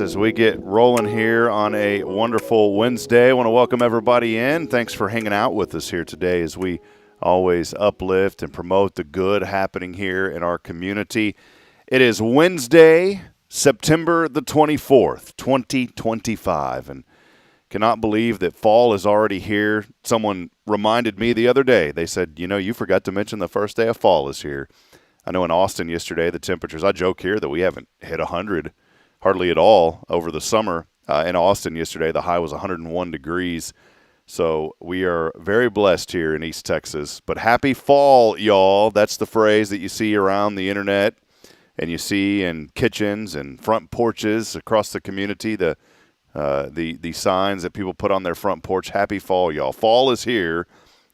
as we get rolling here on a wonderful Wednesday. I want to welcome everybody in. Thanks for hanging out with us here today as we always uplift and promote the good happening here in our community. It is Wednesday, September the 24th, 2025, and cannot believe that fall is already here. Someone reminded me the other day. They said, you forgot to mention the first day of fall is here. I know in Austin yesterday, the temperatures, I joke here that we haven't hit 100 hardly at all over the summer. In Austin yesterday, the high was 101 degrees. So we are very blessed here in East Texas. But happy fall, y'all. That's the phrase that you see around the internet and you see in kitchens and front porches across the community, the signs that people put on their front porch. Happy fall, y'all. Fall is here,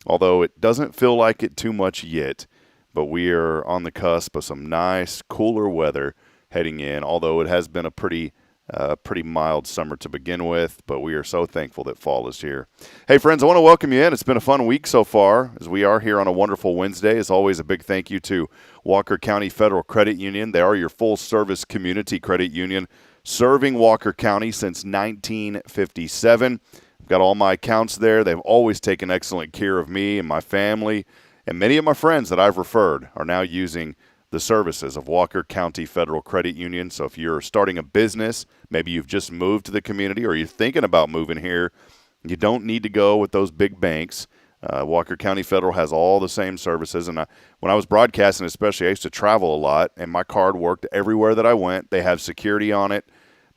although it doesn't feel like it too much yet. But we are on the cusp of some nice, cooler weather heading in, although it has been a pretty mild summer to begin with. But we are so thankful that fall is here. Hey, friends, I want to welcome you in. It's been a fun week so far as we are here on a wonderful Wednesday. As always, a big thank you to Walker County Federal Credit Union. They are your full-service community credit union serving Walker County since 1957. I've got all my accounts there. They've always taken excellent care of me and my family. And many of my friends that I've referred are now using the services of Walker County Federal Credit Union. So if you're starting a business, maybe you've just moved to the community or you're thinking about moving here, you don't need to go with those big banks. Walker County Federal has all the same services. And when I was broadcasting especially, I used to travel a lot, and my card worked everywhere that I went. They have security on it,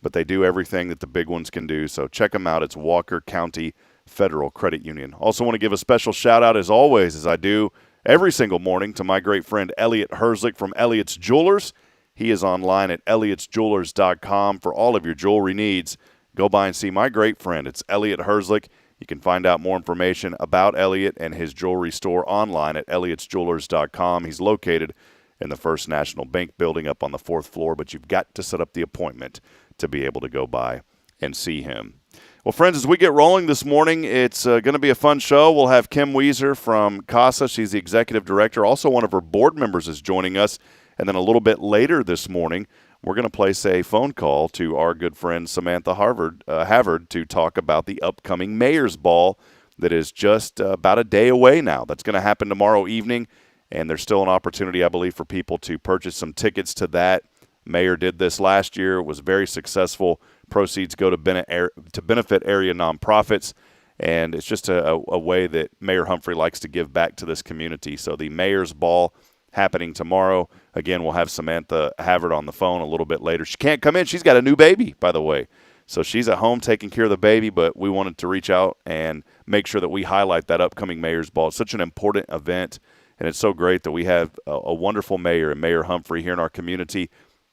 but they do everything that the big ones can do. So check them out. It's Walker County Federal Credit Union. Also want to give a special shout out, as always, as I do every single morning, to my great friend Elliot Herzlich from Elliot's Jewelers. He is online at elliotsjewelers.com for all of your jewelry needs. Go by and see my great friend. It's Elliot Herzlich. You can find out more information about Elliot and his jewelry store online at elliotsjewelers.com. He's located in the First National Bank building up on the 4th floor, but you've got to set up the appointment to be able to go by and see him. Well, friends, as we get rolling this morning, it's going to be a fun show. We'll have Kim Weiser from CASA. She's the executive director. Also, one of her board members is joining us. And then a little bit later this morning, we're going to place a phone call to our good friend Samantha Havard to talk about the upcoming Mayor's Ball that is just about a day away now. That's going to happen tomorrow evening, and there's still an opportunity, I believe, for people to purchase some tickets to that. Mayor did this last year. It was very successful. Proceeds go to benefit area nonprofits, and it's just a way that Mayor Humphrey likes to give back to this community. So the Mayor's Ball happening tomorrow. Again, we'll have Samantha Havard on the phone a little bit later. She can't come in. She's got a new baby, by the way. So she's at home taking care of the baby, but we wanted to reach out and make sure that we highlight that upcoming Mayor's Ball. It's such an important event, and it's so great that we have a wonderful mayor and Mayor Humphrey here in our community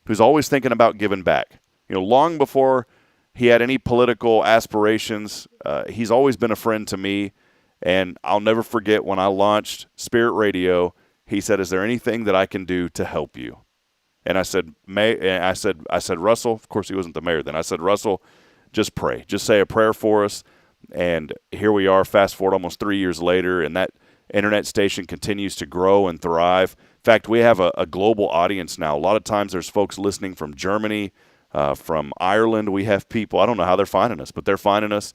who's always thinking about giving back. Long before he had any political aspirations, he's always been a friend to me. And I'll never forget when I launched Spirit Radio, he said, "Is there anything that I can do to help you?" And I said, I said, "Russell," of course he wasn't the mayor then. I said, "Russell, just pray. Just say a prayer for us." And here we are, fast forward almost 3 years later, and that internet station continues to grow and thrive. In fact, we have a global audience now. A lot of times there's folks listening from Germany, from Ireland. We have people, I don't know how they're finding us, but they're finding us.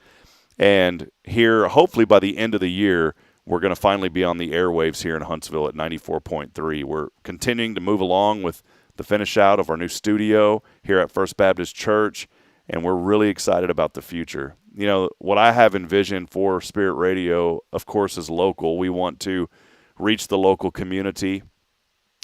And here, hopefully by the end of the year, we're going to finally be on the airwaves here in Huntsville at 94.3. We're continuing to move along with the finish out of our new studio here at First Baptist Church, and we're really excited about the future. What I have envisioned for Spirit Radio, of course, is local. We want to reach the local community.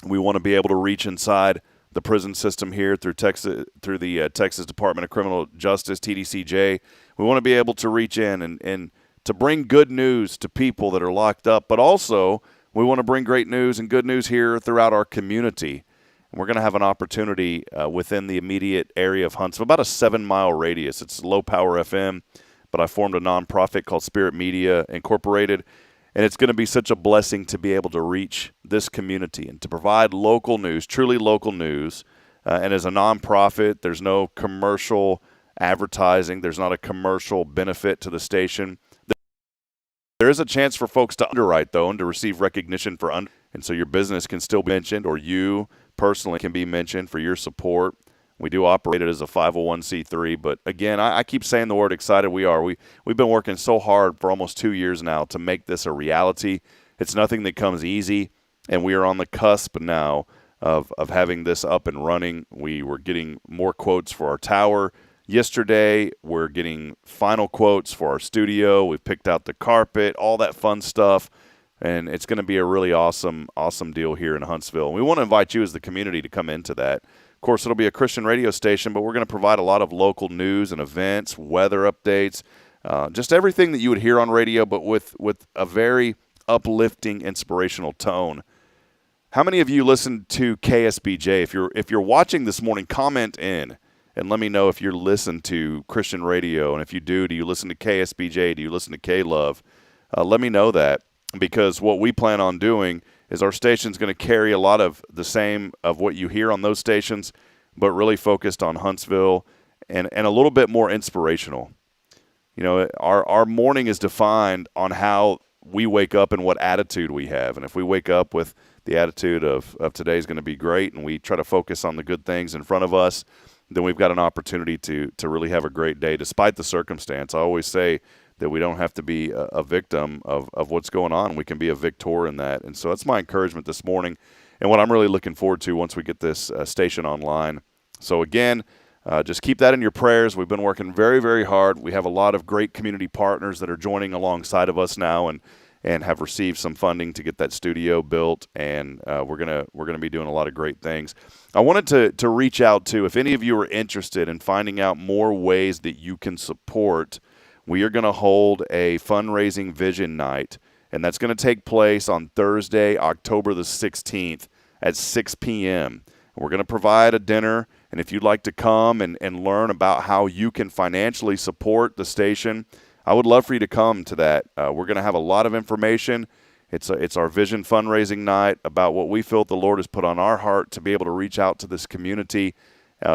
We want to be able to reach inside the prison system here through the Texas Department of Criminal Justice, TDCJ. We want to be able to reach in and to bring good news to people that are locked up, but also we want to bring great news and good news here throughout our community. And we're going to have an opportunity within the immediate area of Huntsville, about a 7-mile radius. It's low power FM, but I formed a nonprofit called Spirit Media Incorporated. And it's going to be such a blessing to be able to reach this community and to provide local news, truly local news. And as a nonprofit, there's no commercial advertising. There's not a commercial benefit to the station. There is a chance for folks to underwrite, though, and to receive recognition for and so your business can still be mentioned, or you personally can be mentioned for your support We do operate it as a 501c3, but again, I keep saying the word excited. We've been working so hard for almost 2 years now to make this a reality. It's nothing that comes easy, and we are on the cusp now of having this up and running. We were getting more quotes for our tower yesterday. We're getting final quotes for our studio. We've picked out the carpet, all that fun stuff, and it's going to be a really awesome deal here in Huntsville. And we want to invite you as the community to come into that. Of course, it'll be a Christian radio station, but we're going to provide a lot of local news and events, weather updates, just everything that you would hear on radio, but with a very uplifting, inspirational tone. How many of you listen to KSBJ? If you're watching this morning, comment in and let me know if you listen to Christian radio. And if you do you listen to KSBJ? Do you listen to K-Love? Let me know that, because what we plan on doing is our station's going to carry a lot of the same of what you hear on those stations, but really focused on Huntsville and a little bit more inspirational. You know, our morning is defined on how we wake up and what attitude we have. And if we wake up with the attitude of today's going to be great, and we try to focus on the good things in front of us, then we've got an opportunity to really have a great day despite the circumstance. I always say that we don't have to be a victim of what's going on. We can be a victor in that. And so that's my encouragement this morning and what I'm really looking forward to once we get this station online. So again, just keep that in your prayers. We've been working very, very hard. We have a lot of great community partners that are joining alongside of us now and have received some funding to get that studio built, and we're gonna be doing a lot of great things. I wanted to reach out to, if any of you are interested in finding out more ways that you can support, we are going to hold a fundraising vision night, and that's going to take place on Thursday, October the 16th at 6 p.m. We're going to provide a dinner, and if you'd like to come and learn about how you can financially support the station, I would love for you to come to that. We're going to have a lot of information. It's our vision fundraising night about what we feel the Lord has put on our heart to be able to reach out to this community.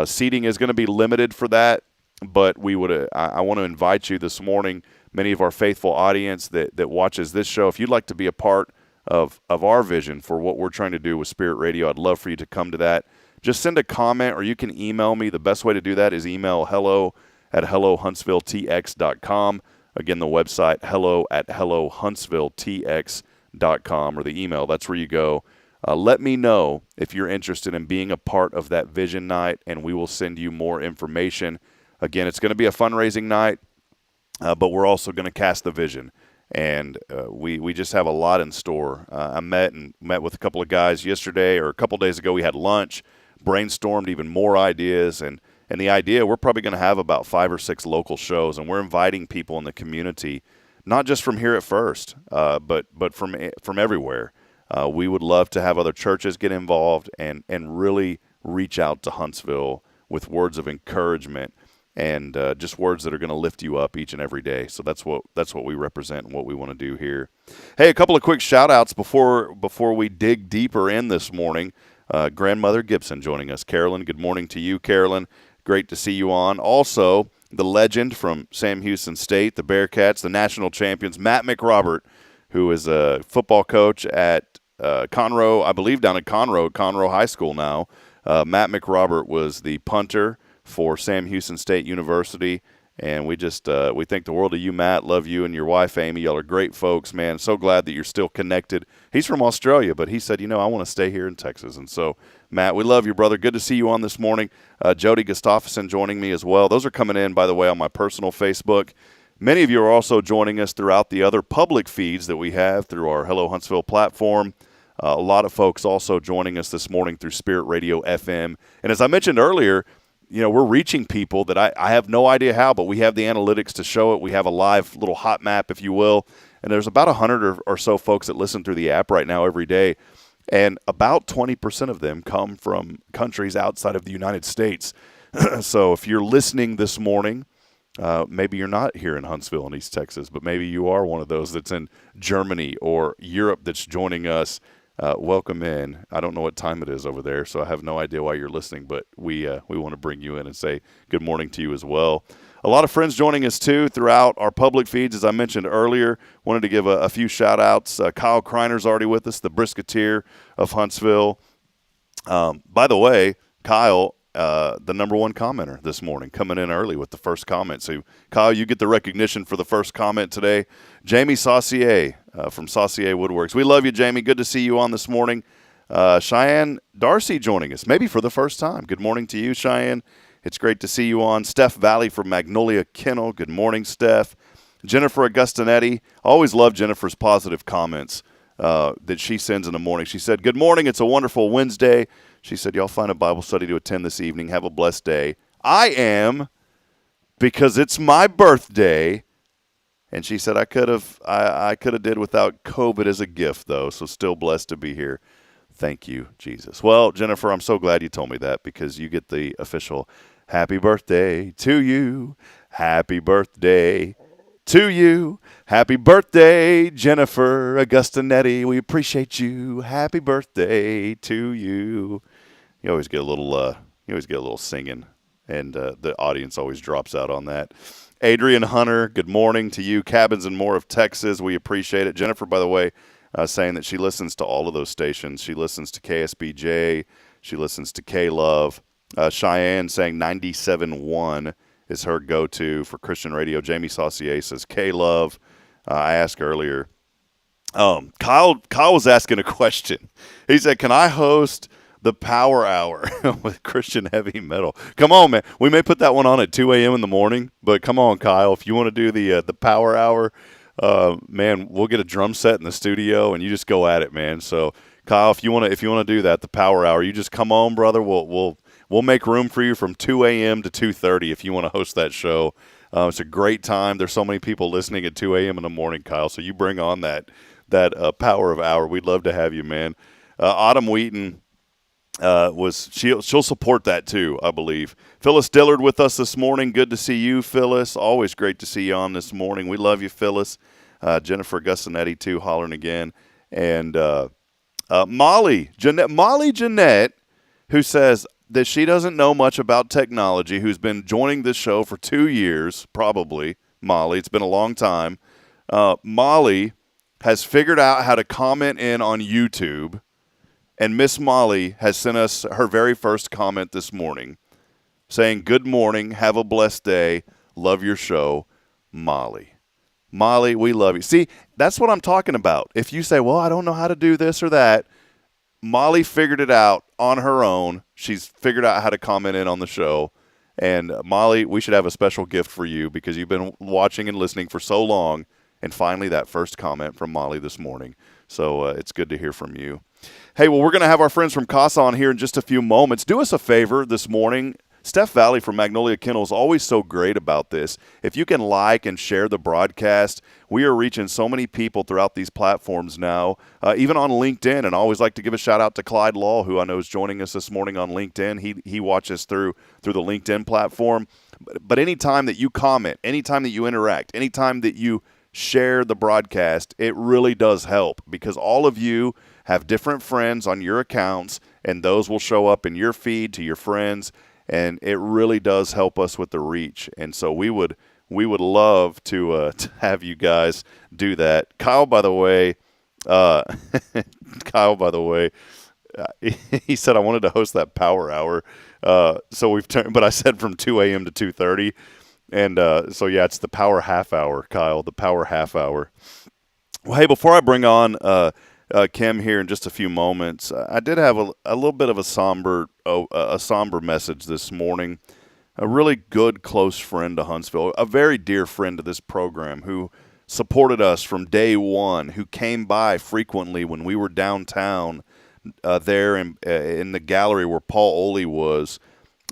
Seating is going to be limited for that. But I want to invite you this morning, many of our faithful audience that watches this show, if you'd like to be a part of our vision for what we're trying to do with Spirit Radio, I'd love for you to come to that. Just send a comment, or you can email me. The best way to do that is email hello@hellohuntsvilletx.com. Again, the website hello@hellohuntsvilletx.com, or the email. That's where you go. Let me know if you're interested in being a part of that vision night, and we will send you more information. Again, it's going to be a fundraising night, but we're also going to cast the vision, and we just have a lot in store. I met with a couple of guys yesterday, or a couple of days ago. We had lunch, brainstormed even more ideas, and the idea, we're probably going to have about 5 or 6 local shows, and we're inviting people in the community, not just from here at First, but from everywhere. We would love to have other churches get involved and really reach out to Huntsville with words of encouragement and just words that are going to lift you up each and every day. So that's what we represent and what we want to do here. Hey, a couple of quick shout-outs before we dig deeper in this morning. Grandmother Gibson joining us. Carolyn, good morning to you, Carolyn. Great to see you on. Also, the legend from Sam Houston State, the Bearcats, the national champions, Matt McRobert, who is a football coach at Conroe, I believe down at Conroe High School now. Matt McRobert was the punter for Sam Houston State University, and we think the world of you, Matt. Love you and your wife, Amy. Y'all are great folks, man. So glad that you're still connected. He's from Australia, but he said, I want to stay here in Texas. And so, Matt, we love you, brother. Good to see you on this morning. Jody Gustafson joining me as well. Those are coming in, by the way, on my personal Facebook. Many of you are also joining us throughout the other public feeds that we have through our Hello Huntsville platform. A lot of folks also joining us this morning through Spirit Radio FM. And as I mentioned earlier, we're reaching people that I have no idea how, but we have the analytics to show it. We have a live little hot map, if you will. And there's about 100 or so folks that listen through the app right now every day. And about 20% of them come from countries outside of the United States. So if you're listening this morning, maybe you're not here in Huntsville in East Texas, but maybe you are one of those that's in Germany or Europe that's joining us. Welcome in. I don't know what time it is over there, so I have no idea why you're listening, but we want to bring you in and say good morning to you as well. A lot of friends joining us, too, throughout our public feeds, as I mentioned earlier. Wanted to give a few shout-outs. Kyle Kreiner's already with us, the Brisketeer of Huntsville. By the way, Kyle, the number one commenter this morning, coming in early with the first comment. So, Kyle, you get the recognition for the first comment today. Jamie Saucier from Saucier Woodworks. We love you, Jamie. Good to see you on this morning. Cheyenne Darcy joining us, maybe for the first time. Good morning to you, Cheyenne. It's great to see you on. Steph Valley from Magnolia Kennel. Good morning, Steph. Jennifer Augustinetti. Always love Jennifer's positive comments that she sends in the morning. She said, good morning. It's a wonderful Wednesday. She said, y'all find a Bible study to attend this evening. Have a blessed day. I am, because it's my birthday. And she said, I could have did without COVID as a gift, though, so still blessed to be here. Thank you, Jesus. Well, Jennifer, I'm so glad you told me that, because you get the official happy birthday to you. Happy birthday to you. Happy birthday, Jennifer Augustinetti. We appreciate you. Happy birthday to you. You always get a little singing, and the audience always drops out on that. Adrian Hunter, good morning to you. Cabins and More of Texas. We appreciate it. Jennifer, by the way, saying that she listens to all of those stations. She listens to KSBJ. She listens to K-Love. Cheyenne saying 97.1 is her go-to for Christian radio. Jamie Saucier says K-Love. I asked earlier. Kyle was asking a question. He said, can I host the Power Hour with Christian heavy metal? Come on, man. We may put that one on at 2 a.m. in the morning, but come on, Kyle. If you want to do the Power Hour, man, we'll get a drum set in the studio and you just go at it, man. So, Kyle, if you want to do that, the Power Hour, you just come on, brother. We'll make room for you from 2 a.m. to 2:30 if you want to host that show. It's a great time. There's so many people listening at 2 a.m. in the morning, Kyle. So you bring on that Power of Hour. We'd love to have you, man. Autumn Wheaton. She'll support that too, I believe. Phyllis Dillard with us this morning. Good to see you, Phyllis. Always great to see you on this morning. We love you, Phyllis. Jennifer Augustinetti too, hollering again. And Molly Jeanette, who says that she doesn't know much about technology, who's been joining this show for 2 years, probably. Molly, it's been a long time. Molly has figured out how to comment in on YouTube. And Miss Molly has sent us her very first comment this morning saying, good morning, have a blessed day, love your show, Molly. Molly, we love you. See, that's what I'm talking about. If you say, well, I don't know how to do this or that, Molly figured it out on her own. She's figured out how to comment in on the show. And Molly, we should have a special gift for you because you've been watching and listening for so long. And finally, that first comment from Molly this morning. So it's good to hear from you. Hey, well, we're going to have our friends from CASA on here in just a few moments. Do us a favor this morning. Steph Valley from Magnolia Kennel is always so great about this. If you can like and share the broadcast, we are reaching so many people throughout these platforms now, even on LinkedIn. And I always like to give a shout out to Clyde Law, who I know is joining us this morning on LinkedIn. He watches through the LinkedIn platform. But anytime that you comment, anytime that you interact, anytime that you share the broadcast, it really does help because all of you have different friends on your accounts, and those will show up in your feed to your friends, and it really does help us with the reach. And so we would love to have you guys do that. Kyle, by the way, he said I wanted to host that Power Hour, so we've turned, but I said from 2 a.m. to 2:30. And so, yeah, it's the Power Half Hour, Kyle, the Power Half Hour. Well, hey, before I bring on Kim here in just a few moments, I did have a little bit of a somber message this morning. A really good, close friend to Huntsville, a very dear friend to this program who supported us from day one, who came by frequently when we were downtown there in the gallery where Paul Oley was.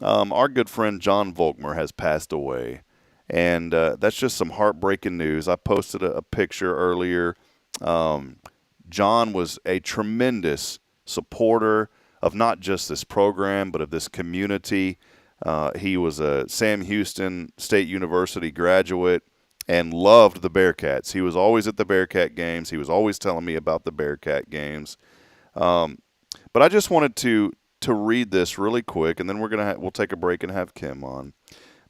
Our good friend John Volkmer has passed away, and that's just some heartbreaking news. I posted a picture earlier. John was a tremendous supporter of not just this program, but of this community. He was a Sam Houston State University graduate and loved the Bearcats. He was always at the Bearcat games. He was always telling me about the Bearcat games. But I just wanted to read this really quick, and then we'll take a break and have Kim on.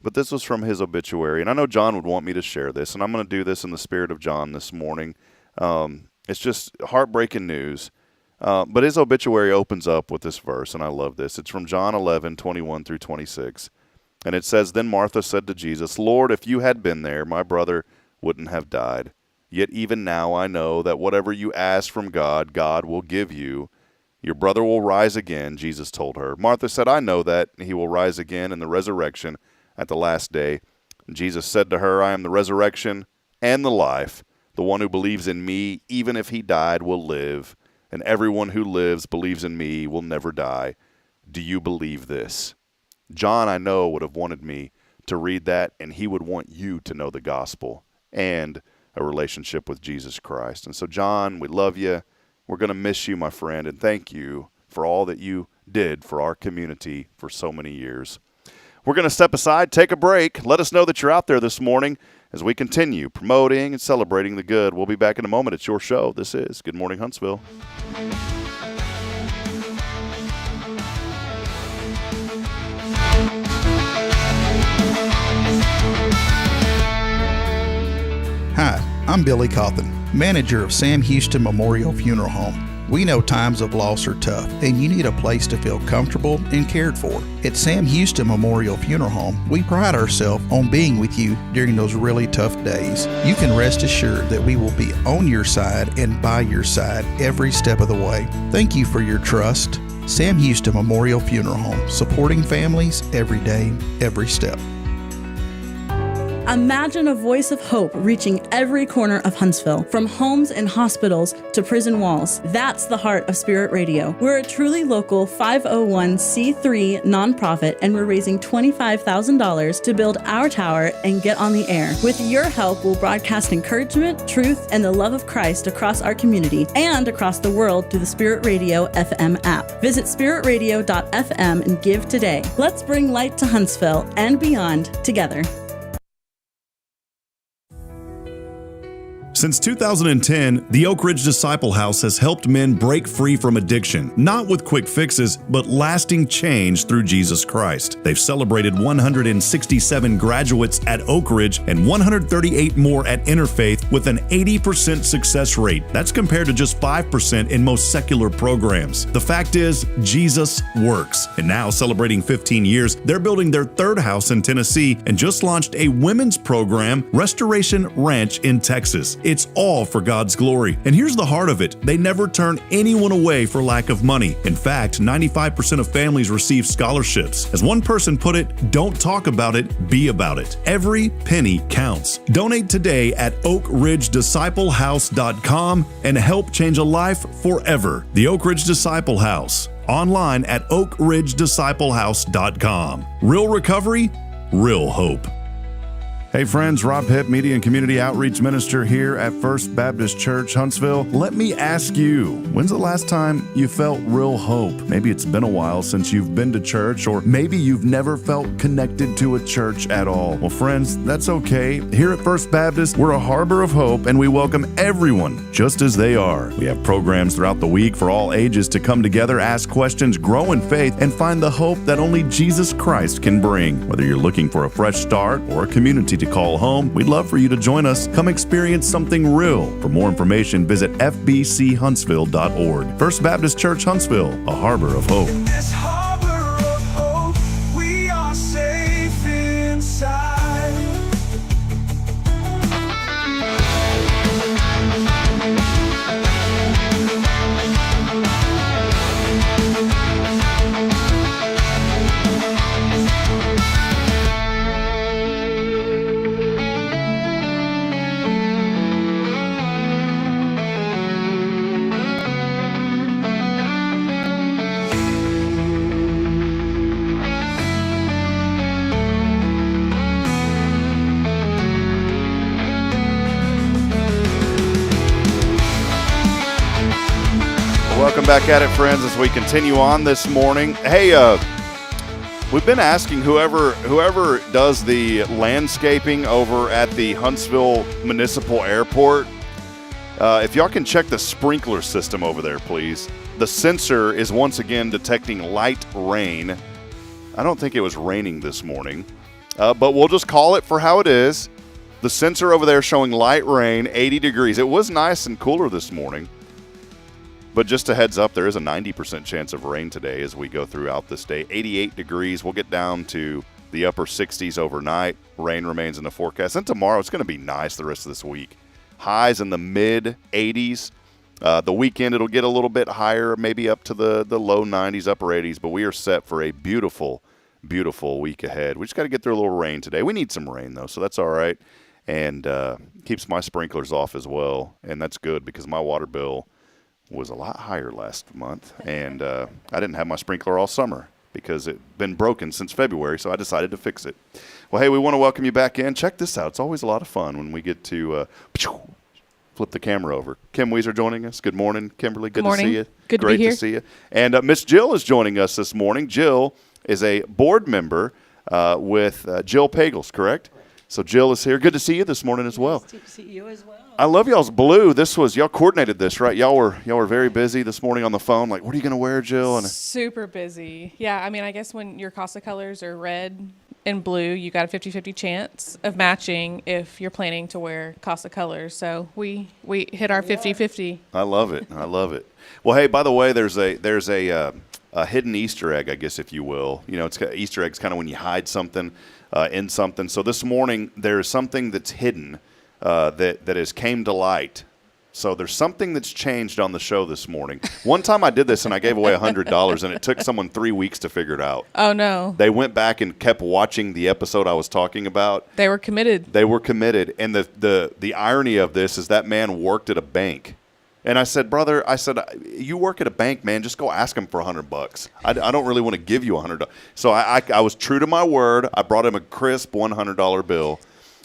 But this was from his obituary, and I know John would want me to share this, and I'm going to do this in the spirit of John this morning. It's just heartbreaking news. But his obituary opens up with this verse, and I love this. It's from John 11:21 through 26. And it says, "Then Martha said to Jesus, 'Lord, if you had been there, my brother wouldn't have died. Yet even now I know that whatever you ask from God, God will give you. Your brother will rise again,' Jesus told her. Martha said, 'I know that he will rise again in the resurrection at the last day.' And Jesus said to her, 'I am the resurrection and the life. The one who believes in me, even if he died, will live. And everyone who lives, believes in me, will never die. Do you believe this?'" John, I know, would have wanted me to read that, and he would want you to know the gospel and a relationship with Jesus Christ. And so, John, we love you. We're going to miss you, my friend, and thank you for all that you did for our community for so many years. We're going to step aside, take a break. Let us know that you're out there this morning as we continue promoting and celebrating the good. We'll be back in a moment. It's your show. This is Good Morning Huntsville. Hi, I'm Billy Cawthon, manager of Sam Houston Memorial Funeral Home. We know times of loss are tough, and you need a place to feel comfortable and cared for. At Sam Houston Memorial Funeral Home, we pride ourselves on being with you during those really tough days. You can rest assured that we will be on your side and by your side every step of the way. Thank you for your trust. Sam Houston Memorial Funeral Home, supporting families every day, every step. Imagine a voice of hope reaching every corner of Huntsville, from homes and hospitals to prison walls. That's the heart of Spirit Radio. We're a truly local 501c3 nonprofit, and we're raising $25,000 to build our tower and get on the air. With your help, we'll broadcast encouragement, truth, and the love of Christ across our community and across the world through the Spirit Radio FM app. Visit spiritradio.fm and give today. Let's bring light to Huntsville and beyond together. Since 2010, the Oak Ridge Disciple House has helped men break free from addiction, not with quick fixes, but lasting change through Jesus Christ. They've celebrated 167 graduates at Oak Ridge and 138 more at Interfaith with an 80% success rate. That's compared to just 5% in most secular programs. The fact is, Jesus works. And now, celebrating 15 years, they're building their third house in Tennessee and just launched a women's program, Restoration Ranch in Texas. It's all for God's glory. And here's the heart of it. They never turn anyone away for lack of money. In fact, 95% of families receive scholarships. As one person put it, don't talk about it, be about it. Every penny counts. Donate today at oakridgedisciplehouse.com and help change a life forever. The Oak Ridge Disciple House. Online at oakridgedisciplehouse.com. Real recovery, real hope. Hey friends, Rob Hipp, Media and Community Outreach Minister here at First Baptist Church, Huntsville. Let me ask you, when's the last time you felt real hope? Maybe it's been a while since you've been to church, or maybe you've never felt connected to a church at all. Well, friends, that's okay. Here at First Baptist, we're a harbor of hope, and we welcome everyone just as they are. We have programs throughout the week for all ages to come together, ask questions, grow in faith, and find the hope that only Jesus Christ can bring. Whether you're looking for a fresh start or a community to call home, we'd love for you to join us. Come experience something real. For more information, visit fbchuntsville.org. First Baptist Church, Huntsville, a harbor of hope. In this harbor of hope, we are safe inside. Welcome back at it, friends, as we continue on this morning. Hey, we've been asking whoever does the landscaping over at the Huntsville Municipal Airport, if y'all can check the sprinkler system over there, please. The sensor is once again detecting light rain. I don't think it was raining this morning, but we'll just call it for how it is. The sensor over there showing light rain, 80 degrees. It was nice and cooler this morning. But just a heads up, there is a 90% chance of rain today as we go throughout this day. 88 degrees. We'll get down to the upper 60s overnight. Rain remains in the forecast. And tomorrow it's going to be nice the rest of this week. Highs in the mid 80s. The weekend it'll get a little bit higher, maybe up to the low 90s, upper 80s. But we are set for a beautiful, beautiful week ahead. We just got to get through a little rain today. We need some rain, though, so that's all right. And keeps my sprinklers off as well. And that's good because my water bill was a lot higher last month. And I didn't have my sprinkler all summer because it's been broken since February, so I decided to fix it. Well, hey, we want to welcome you back in. Check this out. It's always a lot of fun when we get to flip the camera over. Kim Weiser joining us. Good morning, Kimberly. Good to see you. Good to be here. Great to see you. And Miss Jill is joining us this morning. Jill is a board member with Jill Pagels, correct? So Jill is here. Good to see you this morning as well. Nice to see you as well. I love y'all's blue. Y'all coordinated this, right? Y'all were very busy this morning on the phone. Like, what are you going to wear, Jill? And Super busy. Yeah, I mean, I guess when your CASA colors are red and blue, you got a 50-50 chance of matching if you're planning to wear CASA colors. So we hit our 50-50. I love it. I love it. Well, hey, by the way, there's a hidden Easter egg, I guess, if you will. You know, Easter eggs kind of when you hide something in something. So this morning there's something that's hidden that has came to light. So there's something that's changed on the show this morning. One time I did this and I gave away $100 and it took someone 3 weeks to figure it out. Oh, no. They went back and kept watching the episode I was talking about. They were committed. And the irony of this is that man worked at a bank. And I said, brother, you work at a bank, man. Just go ask him for $100. I don't really want to give you $100. So I was true to my word. I brought him a crisp $100 bill.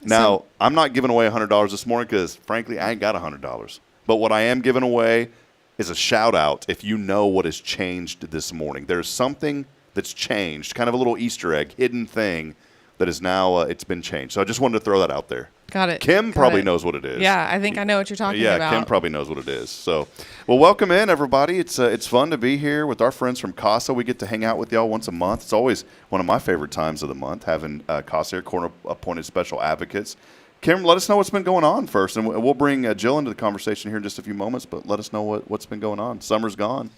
Now, I'm not giving away $100 this morning because, frankly, I ain't got $100. But what I am giving away is a shout-out if you know what has changed this morning. There's something that's changed, kind of a little Easter egg, hidden thing that is now it's been changed. So I just wanted to throw that out there. Got it. Kim probably knows what it is. Yeah, I think I know what you're talking about. Yeah, Kim probably knows what it is. So, well, welcome in, everybody. It's fun to be here with our friends from CASA. We get to hang out with y'all once a month. It's always one of my favorite times of the month, having CASA here, corner-appointed special advocates. Kim, let us know what's been going on first, and we'll bring Jill into the conversation here in just a few moments, but let us know what's been going on. Summer's gone.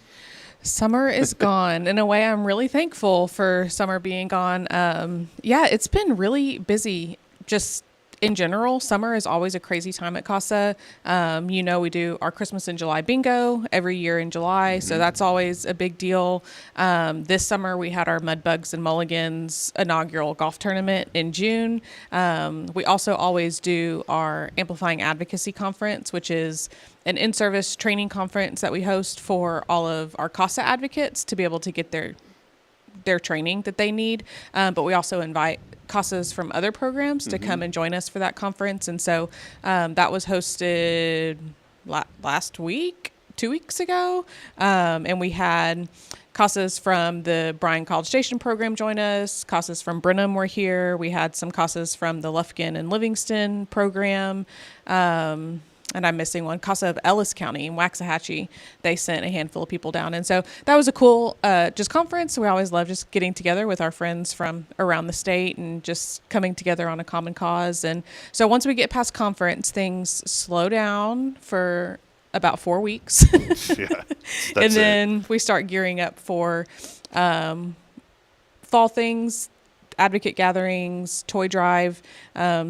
Summer is gone. In a way, I'm really thankful for summer being gone. Yeah, it's been really busy just in general. Summer is always a crazy time at CASA. We do our Christmas in July bingo every year in July, so that's always a big deal. This summer, we had our Mudbugs and Mulligans inaugural golf tournament in June. We also always do our Amplifying Advocacy Conference, which is an in-service training conference that we host for all of our CASA advocates to be able to get their training that they need. But we also invite CASAs from other programs to come and join us for that conference. And so that was hosted last week, 2 weeks ago. And we had CASAs from the Bryan College Station program join us. CASAs from Brenham were here. We had some CASAs from the Lufkin and Livingston program. And I'm missing one, CASA of Ellis County in Waxahachie. They sent a handful of people down. And so that was a cool just conference. We always love just getting together with our friends from around the state and just coming together on a common cause. And so once we get past conference, things slow down for about 4 weeks. And then we start gearing up for fall things. Advocate gatherings, toy drive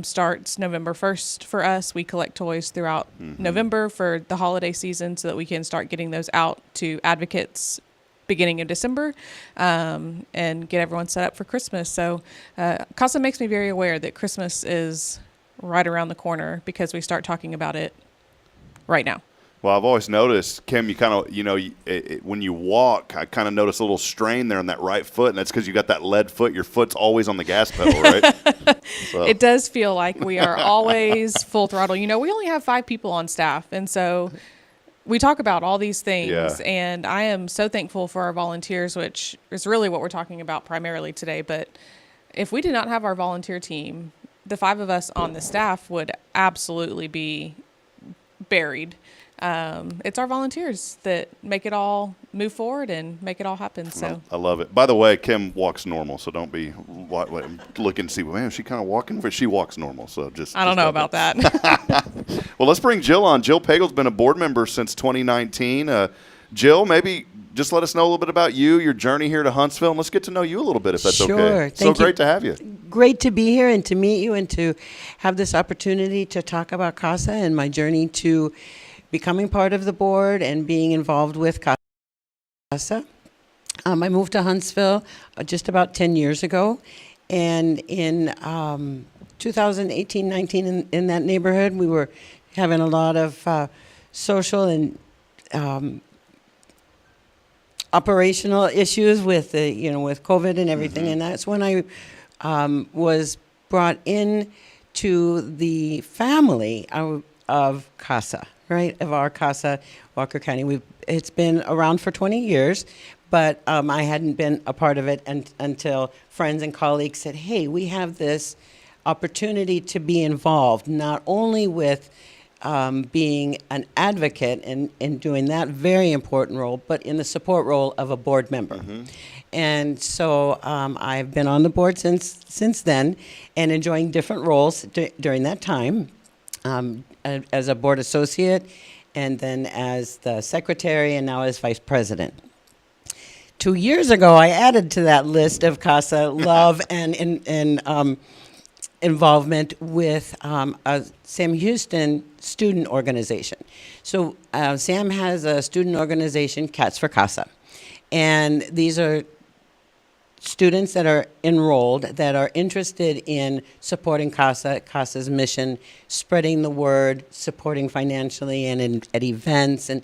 starts November 1st for us. We collect toys throughout November for the holiday season so that we can start getting those out to advocates beginning of December and get everyone set up for Christmas. So CASA makes me very aware that Christmas is right around the corner because we start talking about it right now. Well, I've always noticed, Kim, you kind of, when you walk, I kind of notice a little strain there on that right foot, and that's because you got that lead foot. Your foot's always on the gas pedal, right? So. It does feel like we are always full throttle. We only have 5 people on staff, and so we talk about all these things, and I am so thankful for our volunteers, which is really what we're talking about primarily today. But if we did not have our volunteer team, the 5 of us on the staff would absolutely be buried. It's our volunteers that make it all move forward and make it all happen. So I love it. By the way, Kim walks normal, so don't be looking to see, man, is she kind of walking? But she walks normal, so I don't know about that. Well, let's bring Jill on. Jill Pagels been a board member since 2019. Jill, maybe just let us know a little bit about you, your journey here to Huntsville, and let's get to know you a little bit, if that's Sure. okay. So Thank you. great to have you. Great to be here and to meet you and to have this opportunity to talk about CASA and my journey to becoming part of the board and being involved with CASA. I moved to Huntsville just about 10 years ago, and in 2018-19 in that neighborhood, we were having a lot of social and operational issues with with COVID and everything, and that's when I was brought in to the family of CASA, right? Of our CASA, Walker County. It's been around for 20 years, but I hadn't been a part of it until friends and colleagues said, "Hey, we have this opportunity to be involved, not only with being an advocate and doing that very important role, but in the support role of a board member." Mm-hmm. And so I've been on the board since then and enjoying different roles during that time, as a board associate and then as the secretary and now as vice president. 2 years ago, I added to that list of CASA love and involvement with a Sam Houston student organization. So Sam has a student organization, Cats for CASA. And these are students that are enrolled that are interested in supporting CASA's mission, spreading the word, supporting financially and at events and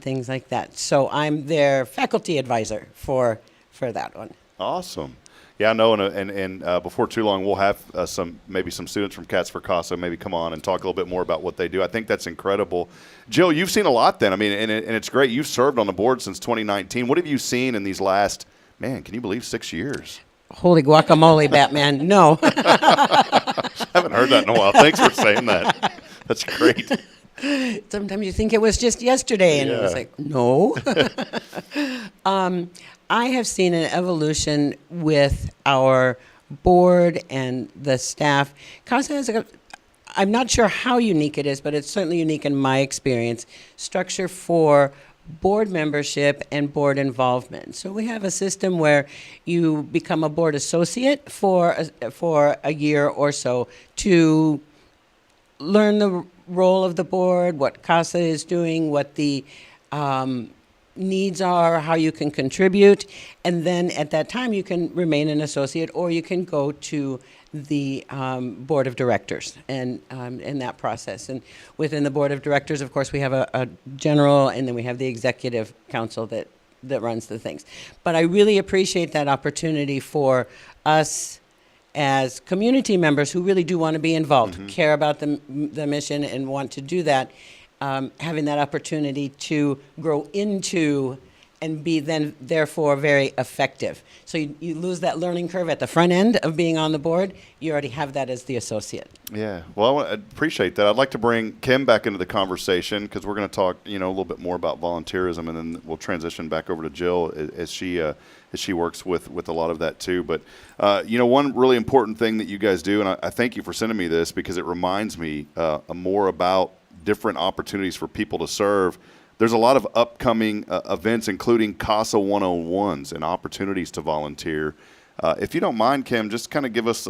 things like that. So I'm their faculty advisor for that one. Awesome. Yeah, I know, and before too long, we'll have some students from Cats for CASA maybe come on and talk a little bit more about what they do. I think that's incredible. Jill, you've seen a lot then. I mean, and it's great. You've served on the board since 2019. What have you seen in these last, man, can you believe 6 years? Holy guacamole, Batman. No. I haven't heard that in a while. Thanks for saying that. That's great. Sometimes you think it was just yesterday, and it was like, no. I have seen an evolution with our board and the staff. CASA has I'm not sure how unique it is, but it's certainly unique in my experience, structure for board membership and board involvement. So we have a system where you become a board associate for a year or so to learn the role of the board, what CASA is doing, what the needs are, how you can contribute, and then at that time you can remain an associate or you can go to the board of directors and in that process. And within the board of directors, of course, we have a general, and then we have the executive council that runs the things. But I really appreciate that opportunity for us as community members who really do want to be involved, care about the mission and want to do that, having that opportunity to grow into and be then therefore very effective. So you lose that learning curve at the front end of being on the board. You already have that as the associate. Yeah, well, I appreciate that. I'd like to bring Kim back into the conversation because we're going to talk, a little bit more about volunteerism, and then we'll transition back over to Jill as she works with a lot of that too. But one really important thing that you guys do, and I thank you for sending me this because it reminds me more about different opportunities for people to serve. There's a lot of upcoming events, including CASA 101s and opportunities to volunteer. If you don't mind, Kim, just kind of give us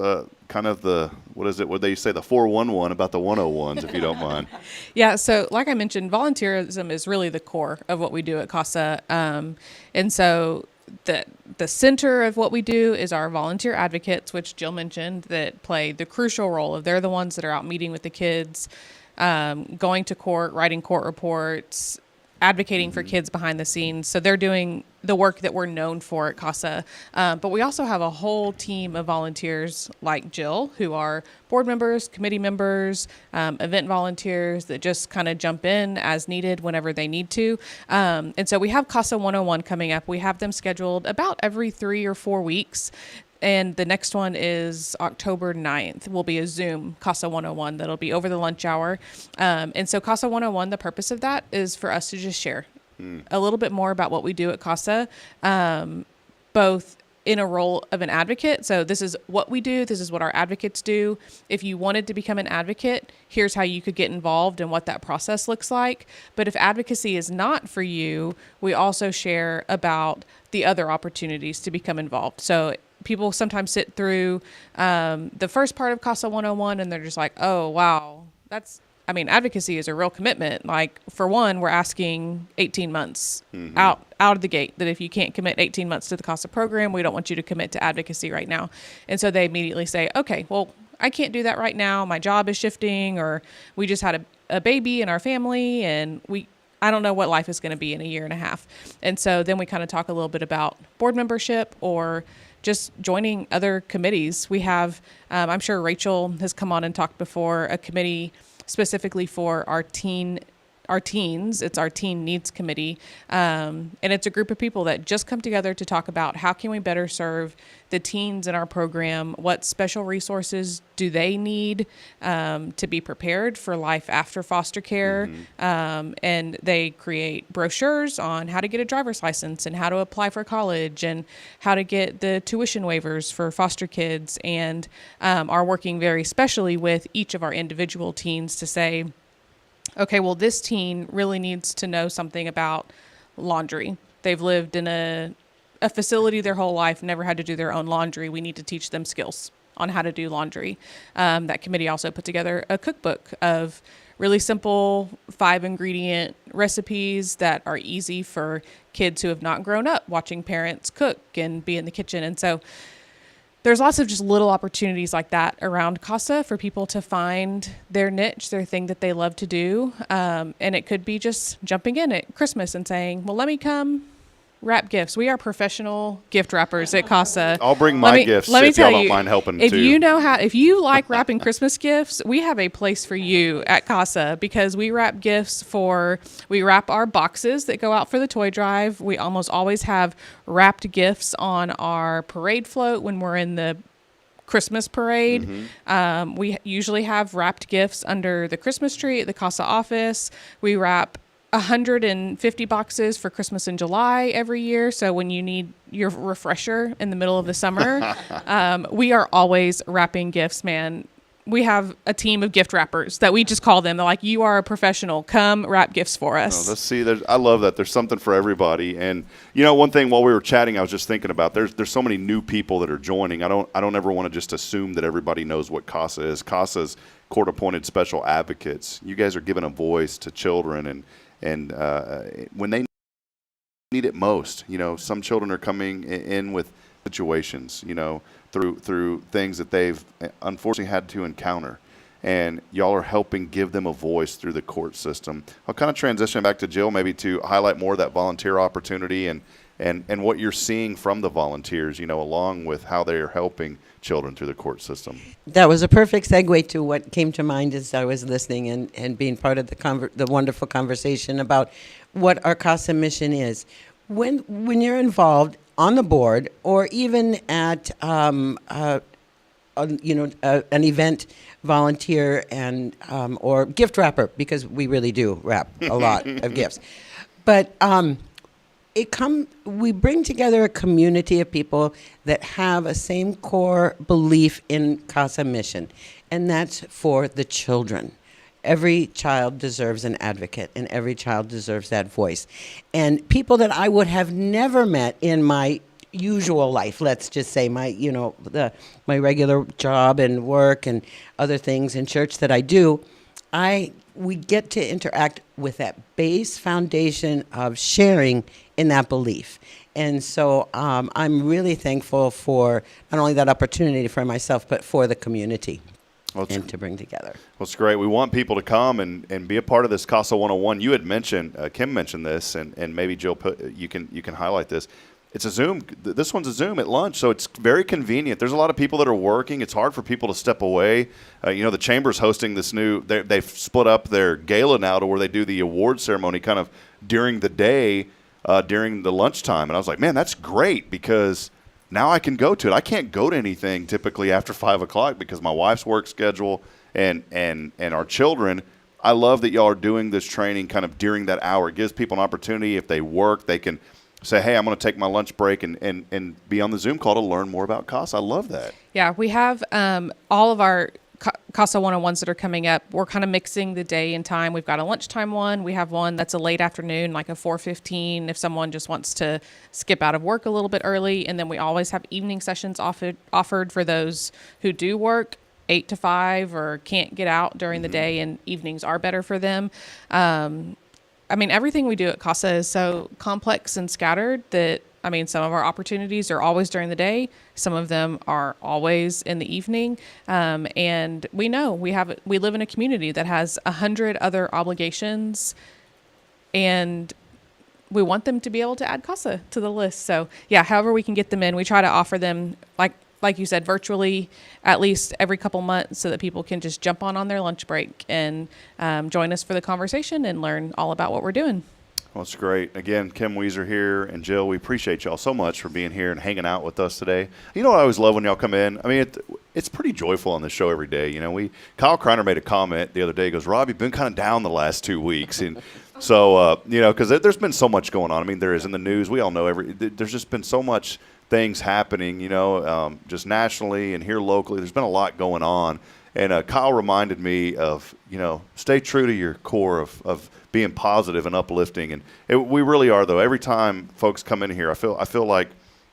kind of the, what they say, the 411 about the 101s, if you don't mind. Yeah, so like I mentioned, volunteerism is really the core of what we do at CASA. And so the center of what we do is our volunteer advocates, which Jill mentioned, that play the crucial role of they're the ones that are out meeting with the kids, going to court, writing court reports, advocating for kids behind the scenes. So they're doing the work that we're known for at CASA. But we also have a whole team of volunteers like Jill, who are board members, committee members, event volunteers that just kind of jump in as needed whenever they need to. And so we have CASA 101 coming up. We have them scheduled about every 3 or 4 weeks. And the next one is October 9th. Will be a Zoom CASA 101 that'll be over the lunch hour. And so CASA 101, the purpose of that is for us to just share a little bit more about what we do at CASA, both in a role of an advocate. So this is what we do. This is what our advocates do. If you wanted to become an advocate, here's how you could get involved and what that process looks like. But if advocacy is not for you, we also share about the other opportunities to become involved. So people sometimes sit through the first part of CASA 101 and they're just like, oh, wow, advocacy is a real commitment. Like, for one, we're asking 18 months out of the gate, that if you can't commit 18 months to the CASA program, we don't want you to commit to advocacy right now. And so they immediately say, okay, well, I can't do that right now. My job is shifting, or we just had a baby in our family, and I don't know what life is going to be in a year and a half. And so then we kind of talk a little bit about board membership or just joining other committees. We have, I'm sure Rachel has come on and talked before, a committee specifically for our teens. It's our Teen Needs Committee. And it's a group of people that just come together to talk about how can we better serve the teens in our program, what special resources do they need to be prepared for life after foster care. And they create brochures on how to get a driver's license and how to apply for college and how to get the tuition waivers for foster kids, and are working very specially with each of our individual teens to say, okay, well, this teen really needs to know something about laundry. They've lived in a facility their whole life, never had to do their own laundry. We need to teach them skills on how to do laundry. That committee also put together a cookbook of really simple 5-ingredient recipes that are easy for kids who have not grown up watching parents cook and be in the kitchen. And so there's lots of just little opportunities like that around CASA for people to find their niche, their thing that they love to do. And it could be just jumping in at Christmas and saying, well, let me come wrap gifts. We are professional gift wrappers at CASA. I'll bring my gifts if y'all don't mind helping if too. If you like wrapping Christmas gifts, we have a place for you at CASA, because we wrap our boxes that go out for the toy drive. We almost always have wrapped gifts on our parade float when we're in the Christmas parade. We usually have wrapped gifts under the Christmas tree at the CASA office. We wrap 150 boxes for Christmas in July every year. So when you need your refresher in the middle of the summer, we are always wrapping gifts, man. We have a team of gift wrappers that we just call them. They're like, you are a professional. Come wrap gifts for us. Let's see. I love that. There's something for everybody. And one thing while we were chatting, I was just thinking about there's so many new people that are joining. I don't ever want to just assume that everybody knows what CASA is. CASA's court-appointed special advocates. You guys are giving a voice to children and when they need it most. Some children are coming in with situations, through things that they've unfortunately had to encounter, and y'all are helping give them a voice through the court system. I'll kind of transition back to Jill, maybe to highlight more of that volunteer opportunity and what you're seeing from the volunteers, along with how they are helping children through the court system. That was a perfect segue to what came to mind as I was listening and being part of the wonderful conversation about what our CASA mission is. When you're involved on the board, or even at an event volunteer and or gift wrapper, because we really do wrap a lot of gifts, but we bring together a community of people that have a same core belief in CASA mission, and that's for the children. Every child deserves an advocate, and every child deserves that voice. And people that I would have never met in my usual life, let's just say my regular job and work and other things in church that I do, we get to interact with that base foundation of sharing in that belief. And so I'm really thankful for not only that opportunity for myself, but for the community and to bring together. Well, it's great. We want people to come and be a part of this CASA 101. You had mentioned, Kim mentioned this, and maybe Jill, you can highlight this. It's a Zoom. This one's a Zoom at lunch, so it's very convenient. There's a lot of people that are working. It's hard for people to step away. The Chamber's hosting this they've split up their gala now to where they do the award ceremony kind of during the day, during the lunchtime. And I was like, man, that's great, because now I can go to it. I can't go to anything typically after 5 o'clock because my wife's work schedule and our children. I love that y'all are doing this training kind of during that hour. It gives people an opportunity. If they work, they can say, hey, I'm going to take my lunch break and be on the Zoom call to learn more about CASA. I love that. Yeah, we have all of our CASA 101s that are coming up. We're kind of mixing the day and time. We've got a lunchtime one. We have one that's a late afternoon, like a 4:15, if someone just wants to skip out of work a little bit early. And then we always have evening sessions offered for those who do work 8 to 5 or can't get out during the day, and evenings are better for them. I mean, everything we do at CASA is so complex and scattered that, I mean, some of our opportunities are always during the day. Some of them are always in the evening. And we know we live in a community that has 100 other obligations, and we want them to be able to add CASA to the list. So yeah, however we can get them in, we try to offer them, like you said, virtually at least every couple months, so that people can just jump on their lunch break and join us for the conversation and learn all about what we're doing. Well, it's great. Again, Kim Weiser here, and Jill, we appreciate y'all so much for being here and hanging out with us today. You know what I always love when y'all come in? I mean, it's pretty joyful on the show every day. You know, Kyle Kreiner made a comment the other day. He goes, Rob, you've been kind of down the last 2 weeks. And so, you know, because there's been so much going on. I mean, there is in the news. We all know there's just been so much things happening, you know, just nationally and here locally. There's been a lot going on. And Kyle reminded me of, you know, stay true to your core of being positive and uplifting. And we really are, though. Every time folks come in here, I feel like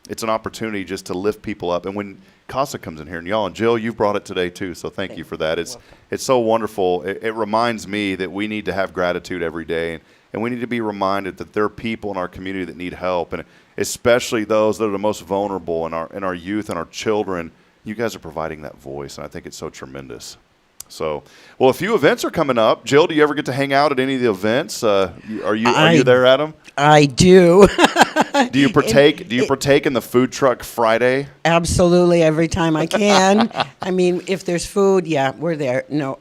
it's an opportunity just to lift people up. And when CASA comes in here, and y'all, and Jill, you've brought it today too, so thank you for that. It's so wonderful. It reminds me that we need to have gratitude every day, and we need to be reminded that there are people in our community that need help, and especially those that are the most vulnerable in our youth and our children. You guys are providing that voice, and I think it's so tremendous. So, well, a few events are coming up. Jill, do you ever get to hang out at any of the events? Are you there, Adam? I do. Do you partake in the food truck Friday? Absolutely, every time I can. I mean, if there's food, yeah, we're there. No.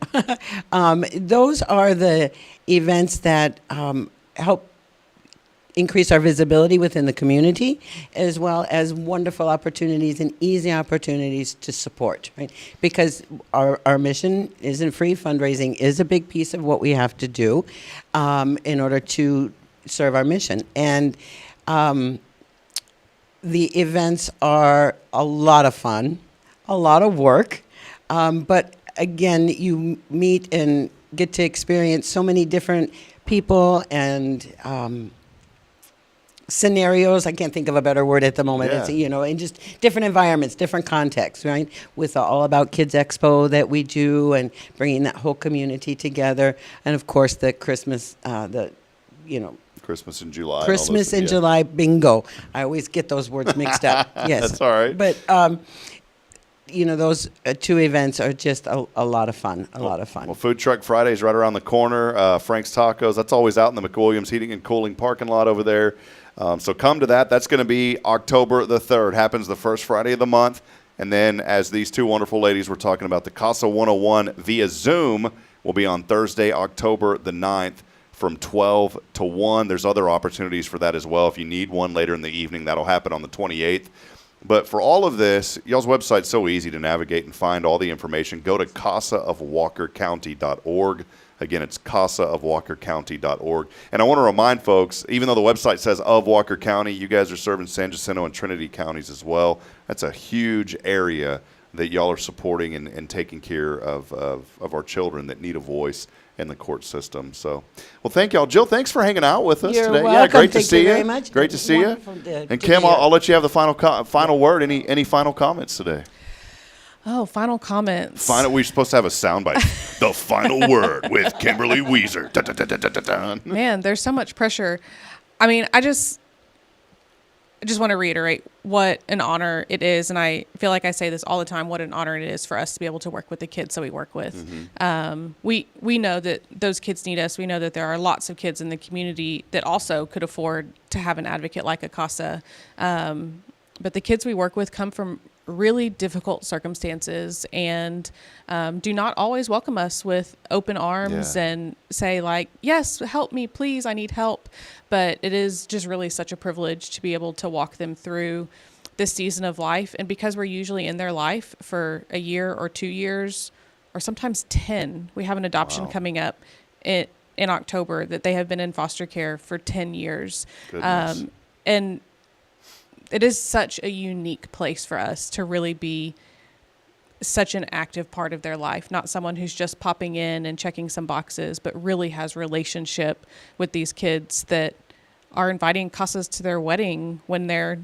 Those are the events that help increase our visibility within the community, as well as wonderful opportunities and easy opportunities to support, right? Because our mission isn't free. Fundraising is a big piece of what we have to do in order to serve our mission. And the events are a lot of fun, a lot of work, but again, you meet and get to experience so many different people and scenarios. I can't think of a better word at the moment. Yeah. It's, you know, in just different environments, different contexts, right? With the All About Kids Expo that we do, and bringing that whole community together, and of course the Christmas, Christmas in July. Christmas in July bingo. I always get those words mixed up. Yes, That's all right. But you know, those two events are just a lot of fun. A lot of fun. Well, Food Truck Friday is right around the corner. Frank's Tacos, that's always out in the McWilliams Heating and Cooling parking lot over there. So come to that. That's going to be October the 3rd. Happens the first Friday of the month. And then, as these two wonderful ladies were talking about, the CASA 101 via Zoom will be on Thursday, October the 9th from 12 to 1. There's other opportunities for that as well. If you need one later in the evening, that'll happen on the 28th. But for all of this, y'all's website's so easy to navigate and find all the information. Go to casaofwalkercounty.org. Again, it's casaofwalkercounty.org. And I want to remind folks, even though the website says of Walker County, you guys are serving San Jacinto and Trinity counties as well. That's a huge area that y'all are supporting and taking care of our children that need a voice in the court system. So, well, thank y'all. Jill, thanks for hanging out with us You're today. welcome. Yeah, great Thank to see you you. very much. Great to see you. Wonderful to And be Kim, here. I'll let you have the final word. Any final comments today? Oh, final comments. We're supposed to have a soundbite. The final word with Kimberly Weiser. Dun, dun, dun, dun, dun, dun, dun. Man, there's so much pressure. I mean, I just want to reiterate what an honor it is, and I feel like I say this all the time, what an honor it is for us to be able to work with the kids that we work with. We know that those kids need us. We know that there are lots of kids in the community that also could afford to have an advocate like a CASA. But the kids we work with come from really difficult circumstances and do not always welcome us with open arms and say, like, yes, help me, please, I need help. But it is just really such a privilege to be able to walk them through this season of life. And because we're usually in their life for a year or 2 years or sometimes 10, we have an adoption coming up in October that they have been in foster care for 10 years. And it is such a unique place for us to really be such an active part of their life, not someone who's just popping in and checking some boxes, but really has relationship with these kids that are inviting CASAs to their wedding when they're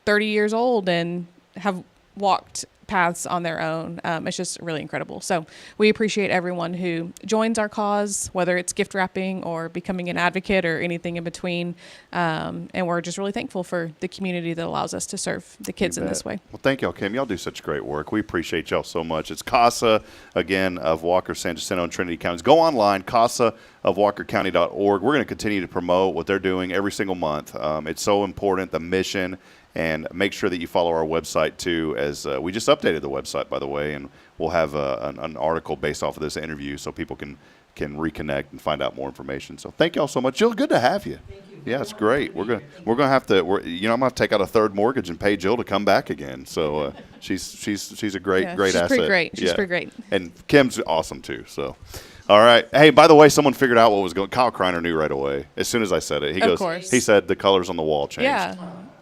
30 years old and have walked paths on their own. It's just really incredible. So we appreciate everyone who joins our cause, whether it's gift wrapping or becoming an advocate or anything in between. And we're just really thankful for the community that allows us to serve the kids in this way. Well, thank y'all, Kim. Y'all do such great work. We appreciate y'all so much. It's CASA, again, of Walker, San Jacinto, and Trinity counties. Go online, CASA of WalkerCounty.org. We're going to continue to promote what they're doing every single month. It's so important, the mission. And make sure that you follow our website, too, as we just updated the website, by the way, and we'll have an article based off of this interview so people can reconnect and find out more information. So thank y'all so much. Jill, good to have you. Thank you. Yeah, it's great. We're gonna have to. I'm gonna have to take out a third mortgage and pay Jill to come back again. So she's a great asset. She's pretty great. She's pretty great. And Kim's awesome too. So. All right. Hey, by the way, someone figured out what was going. Kyle Kreiner knew right away as soon as I said it. Of course. He said the colors on the wall changed. Yeah.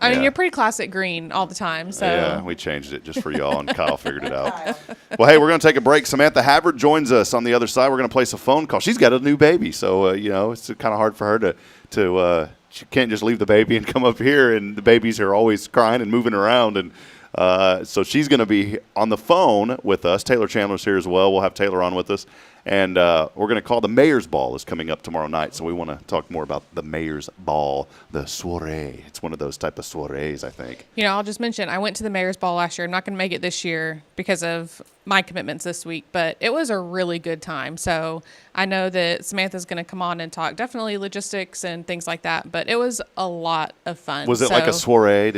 I mean, you're pretty classic green all the time. So yeah, we changed it just for y'all, and Kyle figured it out. Well, hey, we're going to take a break. Samantha Havard joins us on the other side. We're going to place a phone call. She's got a new baby, so it's kind of hard for her to she can't just leave the baby and come up here, and the babies are always crying and moving around, and so she's going to be on the phone with us. Taylor Chandler's here as well. We'll have Taylor on with us. And we're going to call the Mayor's Ball is coming up tomorrow night. So we want to talk more about the Mayor's Ball, the soiree. It's one of those type of soirees, I think. I'll just mention, I went to the Mayor's Ball last year. I'm not going to make it this year because of my commitments this week, but it was a really good time. So I know that Samantha's going to come on and talk definitely logistics and things like that, but it was a lot of fun. Was it like a soiree?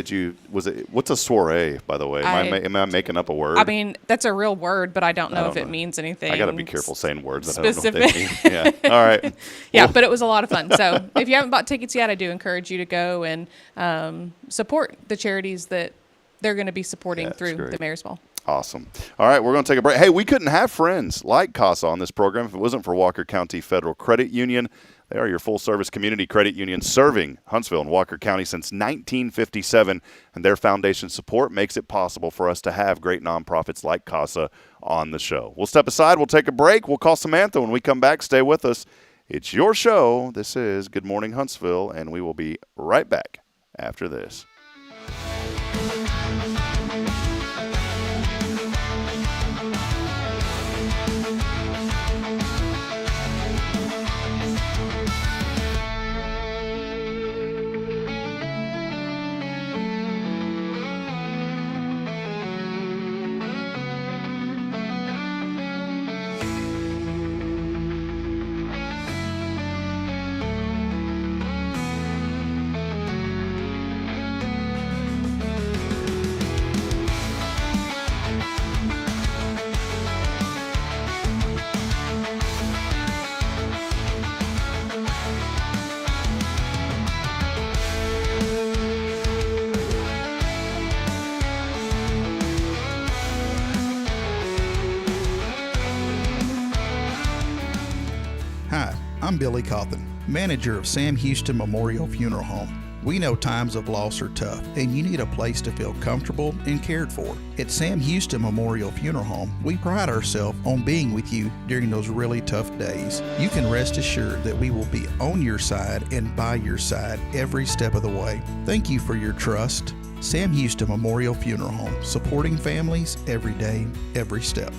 What's a soiree, by the way? Am I making up a word? I mean, that's a real word, but I don't know if it means anything. I got to be careful saying words that specific. I don't know what they mean. Yeah. All right. Yeah, but it was a lot of fun. So if you haven't bought tickets yet, I do encourage you to go and support the charities that they're going to be supporting through the Mayor's Ball. Awesome. All right, we're going to take a break. Hey, we couldn't have friends like CASA on this program if it wasn't for Walker County Federal Credit Union. They are your full-service community credit union serving Huntsville and Walker County since 1957, and their foundation support makes it possible for us to have great nonprofits like CASA on the show. We'll step aside. We'll take a break. We'll call Samantha when we come back. Stay with us. It's your show. This is Good Morning Huntsville, and we will be right back after this. Hi, I'm Billy Cawthon, manager of Sam Houston Memorial Funeral Home. We know times of loss are tough, and you need a place to feel comfortable and cared for. At Sam Houston Memorial Funeral Home, we pride ourselves on being with you during those really tough days. You can rest assured that we will be on your side and by your side every step of the way. Thank you for your trust. Sam Houston Memorial Funeral Home, supporting families every day, every step.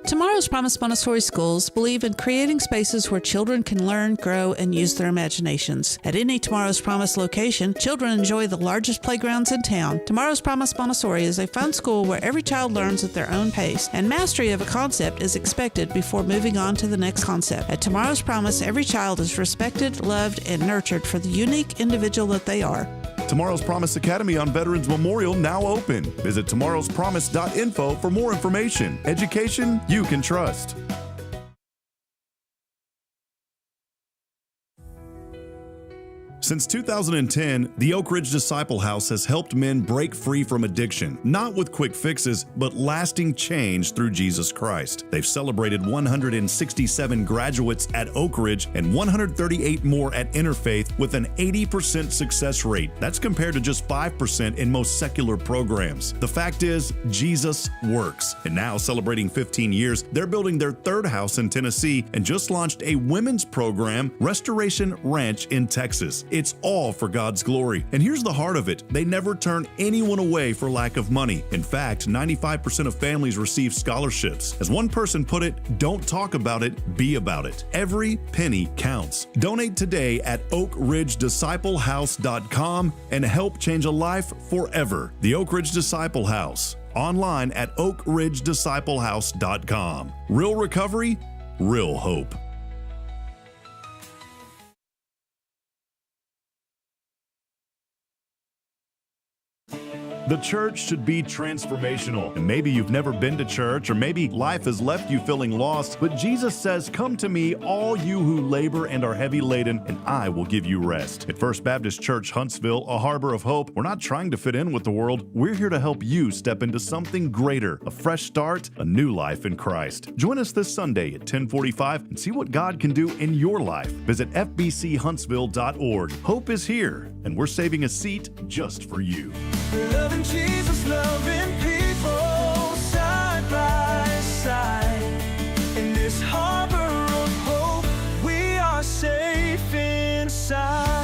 Tomorrow's Promise Montessori schools believe in creating spaces where children can learn, grow, and use their imaginations. At any Tomorrow's Promise location, children enjoy the largest playgrounds in town. Tomorrow's Promise Montessori is a fun school where every child learns at their own pace, and mastery of a concept is expected before moving on to the next concept. At Tomorrow's Promise, every child is respected, loved, and nurtured for the unique individual that they are. Tomorrow's Promise Academy on Veterans Memorial now open. Visit tomorrowspromise.info for more information. Education you can trust. Since 2010, the Oak Ridge Disciple House has helped men break free from addiction, not with quick fixes, but lasting change through Jesus Christ. They've celebrated 167 graduates at Oak Ridge and 138 more at Interfaith with an 80% success rate. That's compared to just 5% in most secular programs. The fact is, Jesus works. And now, celebrating 15 years, they're building their third house in Tennessee and just launched a women's program, Restoration Ranch in Texas. It's all for God's glory. And here's the heart of it. They never turn anyone away for lack of money. In fact, 95% of families receive scholarships. As one person put it, don't talk about it, be about it. Every penny counts. Donate today at oakridgedisciplehouse.com and help change a life forever. The Oak Ridge Disciple House. Online at oakridgedisciplehouse.com. Real recovery, real hope. The church should be transformational. And maybe you've never been to church, or maybe life has left you feeling lost, but Jesus says, "Come to me, all you who labor and are heavy laden, and I will give you rest." At First Baptist Church, Huntsville, a harbor of hope, we're not trying to fit in with the world. We're here to help you step into something greater, a fresh start, a new life in Christ. Join us this Sunday at 10:45 and see what God can do in your life. Visit fbchuntsville.org. Hope is here, and we're saving a seat just for you. Loving Jesus, loving people side by side. In this harbor of hope, we are safe inside.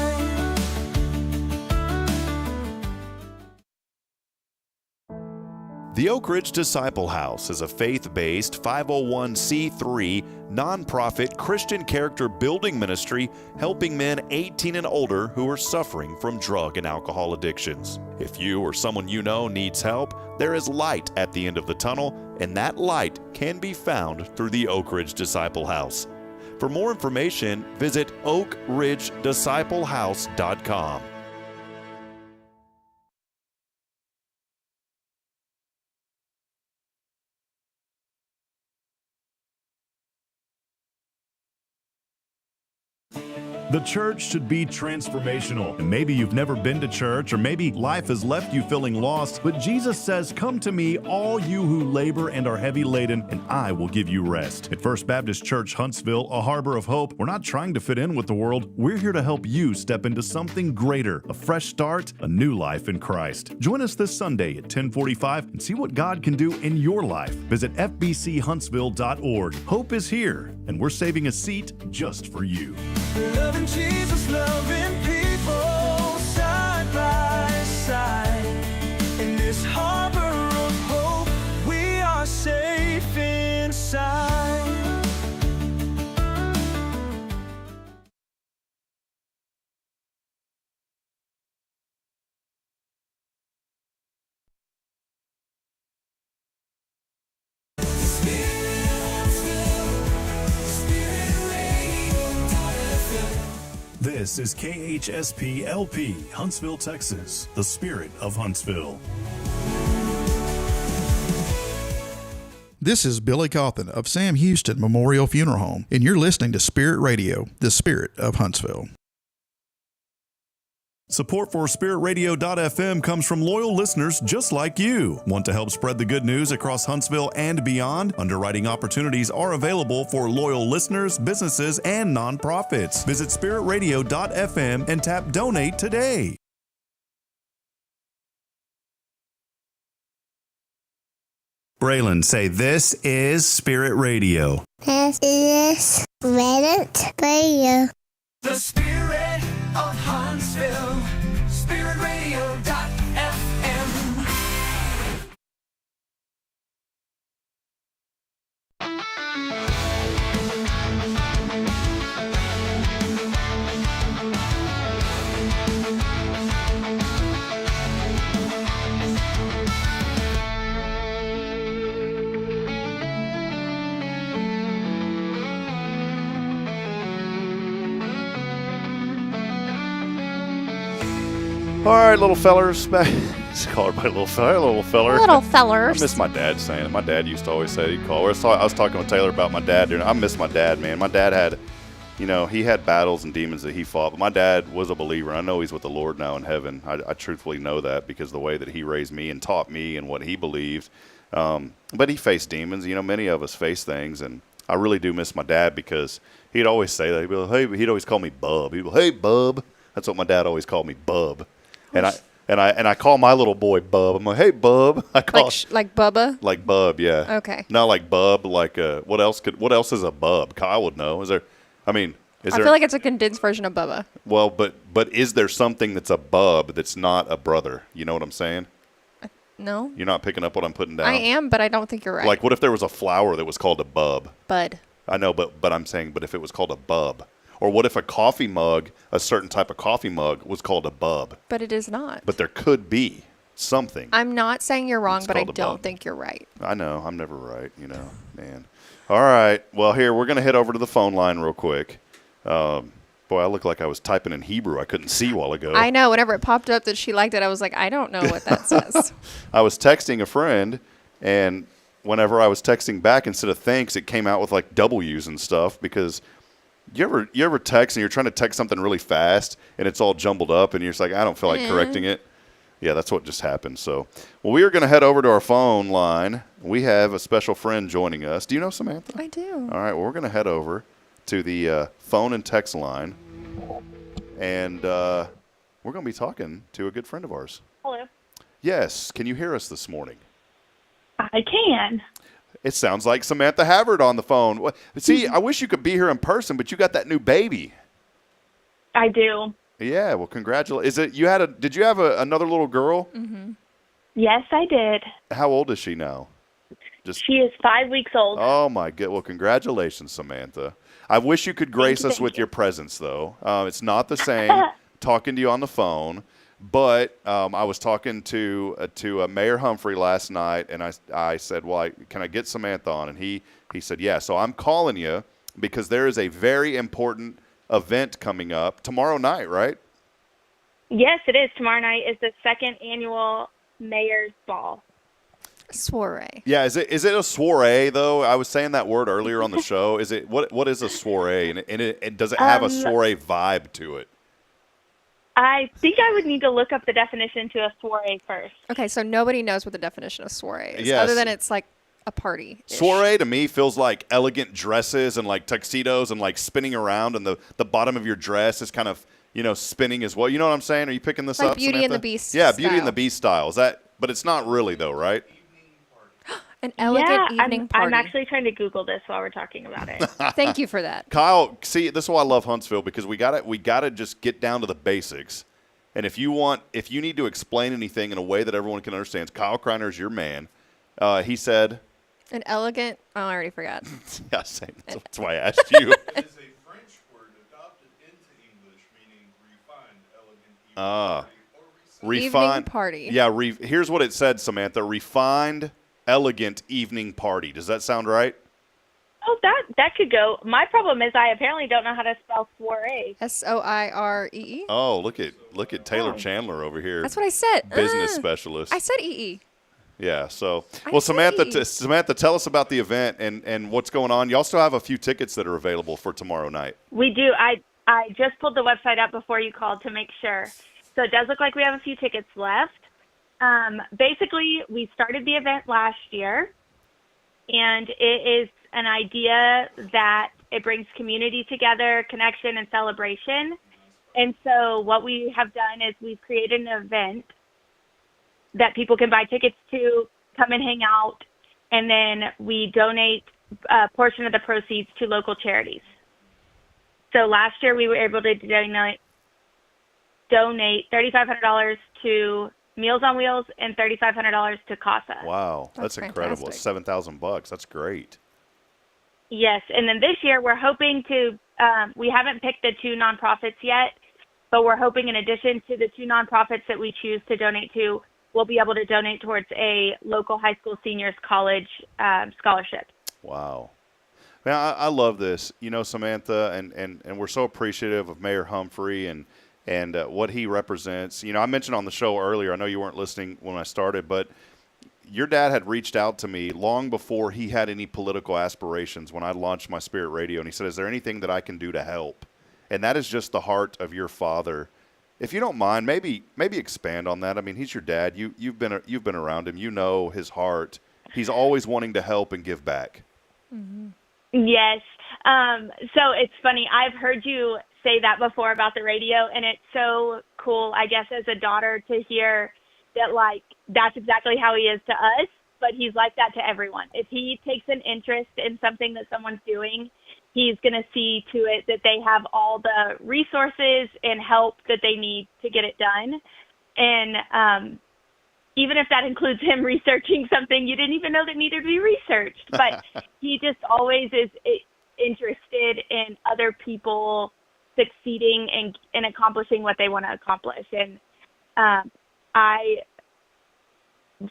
The Oak Ridge Disciple House is a faith-based 501c3 nonprofit Christian character building ministry helping men 18 and older who are suffering from drug and alcohol addictions. If you or someone you know needs help, there is light at the end of the tunnel, and that light can be found through the Oak Ridge Disciple House. For more information, visit oakridgedisciplehouse.com. The church should be transformational. And maybe you've never been to church, or maybe life has left you feeling lost, but Jesus says, "Come to me, all you who labor and are heavy laden, and I will give you rest." At First Baptist Church, Huntsville, a harbor of hope, we're not trying to fit in with the world. We're here to help you step into something greater, a fresh start, a new life in Christ. Join us this Sunday at 10:45 and see what God can do in your life. Visit fbchuntsville.org. Hope is here, and we're saving a seat just for you. Loving Jesus, loving people side by side. In this harbor of hope, we are safe inside. This is KHSP-LP, Huntsville, Texas, the spirit of Huntsville. This is Billy Cawthon of Sam Houston Memorial Funeral Home, and you're listening to Spirit Radio, the spirit of Huntsville. Support for SpiritRadio.fm comes from loyal listeners just like you. Want to help spread the good news across Huntsville and beyond? Underwriting opportunities are available for loyal listeners, businesses, and nonprofits. Visit SpiritRadio.fm and tap Donate today. Braylon, say, "This is Spirit Radio." This is Spirit Radio. The spirit of Huntsville, spiritradio.fm. All right, little fellers. Just call everybody little feller. Little feller. Little fellers. I miss my dad saying it. My dad used to always say it. He'd call. I was talking with Taylor about my dad. I miss my dad, man. My dad had, he had battles and demons that he fought. But my dad was a believer. I know he's with the Lord now in heaven. I truthfully know that because the way that he raised me and taught me and what he believed. But he faced demons. Many of us face things, and I really do miss my dad because he'd always say that. He'd be like, hey, he'd always call me Bub. He'd be like, hey, Bub. That's what my dad always called me, Bub. And I call my little boy Bub. I'm like, hey, Bub. I call like Bubba? Like Bub, yeah. Okay. Not like Bub. Like what else is a Bub? Kyle would know. I feel like it's a condensed version of Bubba. Well, but is there something that's a bub that's not a brother? You know what I'm saying? No. You're not picking up what I'm putting down? I am, but I don't think you're right. Like, what if there was a flower that was called a bub? Bud. I know, but I'm saying, but if it was called a bub? Or what if a coffee mug, a certain type of coffee mug, was called a bub? But it is not. But there could be something. I'm not saying you're wrong, It's but I called a don't bub. think you're right. I know. I'm never right, man. All right. Well, here, we're going to head over to the phone line real quick. Boy, I look like I was typing in Hebrew. I couldn't see a while ago. I know. Whenever it popped up that she liked it, I was like, I don't know what that says. I was texting a friend, and whenever I was texting back, instead of thanks, it came out with like W's and stuff because you ever text and you're trying to text something really fast and it's all jumbled up and you're just like, I don't feel like correcting it. Yeah, that's what just happened. So, well, we are going to head over to our phone line. We have a special friend joining us. Do you know Samantha? I do. All right, well, we're going to head over to the phone and text line, and we're going to be talking to a good friend of ours. Hello. Yes, can you hear us this morning? I can. It sounds like Samantha Havard on the phone. See, I wish you could be here in person, but you got that new baby. I do. Yeah, well, congratulations. Did you have another little girl? Mm-hmm. Yes, I did. How old is she now? She is 5 weeks old. Oh, my God. Well, congratulations, Samantha. I wish you could grace us with your presence, though. It's not the same talking to you on the phone, but I was talking to Mayor Humphrey last night, and I said, well, can I get Samantha on? And he said, yeah. So I'm calling you because there is a very important event coming up tomorrow night, right? Yes, it is. Tomorrow night is the second annual Mayor's Ball. Soiree. Yeah, is it a soiree though? I was saying that word earlier on the show. Is it what is a soiree? And does it have a soiree vibe to it? I think I would need to look up the definition to a soiree first. Okay, so nobody knows what the definition of soiree is, Yes. other than it's like a party. Soiree to me feels like elegant dresses and like tuxedos and like spinning around, and the bottom of your dress is kind of spinning as well. You know what I'm saying? Are you picking this Like up, Beauty and Samantha? the Beast Yeah, Beauty and style. the Beast style. Is that? But it's not really though, right? An elegant evening party. I'm actually trying to Google this while we're talking about it. Thank you for that. Kyle, see, this is why I love Huntsville, because we gotta just get down to the basics. And if you need to explain anything in a way that everyone can understand, Kyle Kreiner is your man. He said, An elegant. Oh, I already forgot. yeah, same. That's why I asked you. It's a French word adopted into English, meaning refined, elegant, Refined. Evening party. Yeah, here's what it said, Samantha. Refined, elegant evening party. Does that sound right? Oh, that could go. My problem is I apparently don't know how to spell soiree. SOIREE. Oh, look at Taylor Chandler over here. That's what I said. Business specialist. I said EE. Yeah. So, I well, said Samantha, EE. Samantha, tell us about the event and what's going on. Y'all still have a few tickets that are available for tomorrow night. We do. I just pulled the website up before you called to make sure. So it does look like we have a few tickets left. Basically, we started the event last year, and it is an idea that it brings community together, connection, and celebration. And so what we have done is we've created an event that people can buy tickets to, come and hang out, and then we donate a portion of the proceeds to local charities. So last year we were able to donate $3,500 to Meals on Wheels and $3,500 to CASA. Wow, that's incredible. fantastic. $7,000. That's great. Yes, and then this year we're hoping to, we haven't picked the two nonprofits yet, but we're hoping in addition to the two nonprofits that we choose to donate to, we'll be able to donate towards a local high school seniors college scholarship. Wow. Man, I love this. Samantha, and we're so appreciative of Mayor Humphrey and what he represents. I mentioned on the show earlier, I know you weren't listening when I started, but your dad had reached out to me long before he had any political aspirations when I launched my Spirit Radio, and he said, "Is there anything that I can do to help?" And that is just the heart of your father. If you don't mind, maybe expand on that. I mean, he's your dad. You've been around him. You know his heart. He's always wanting to help and give back. Mm-hmm. Yes. So it's funny. I've heard you say that before about the radio, and it's so cool, I guess, as a daughter to hear that, like, that's exactly how he is to us, but he's like that to everyone. If he takes an interest in something that someone's doing, he's going to see to it that they have all the resources and help that they need to get it done. And even if that includes him researching something you didn't even know that needed to be researched, but he just always is interested in other people succeeding and accomplishing what they want to accomplish. And I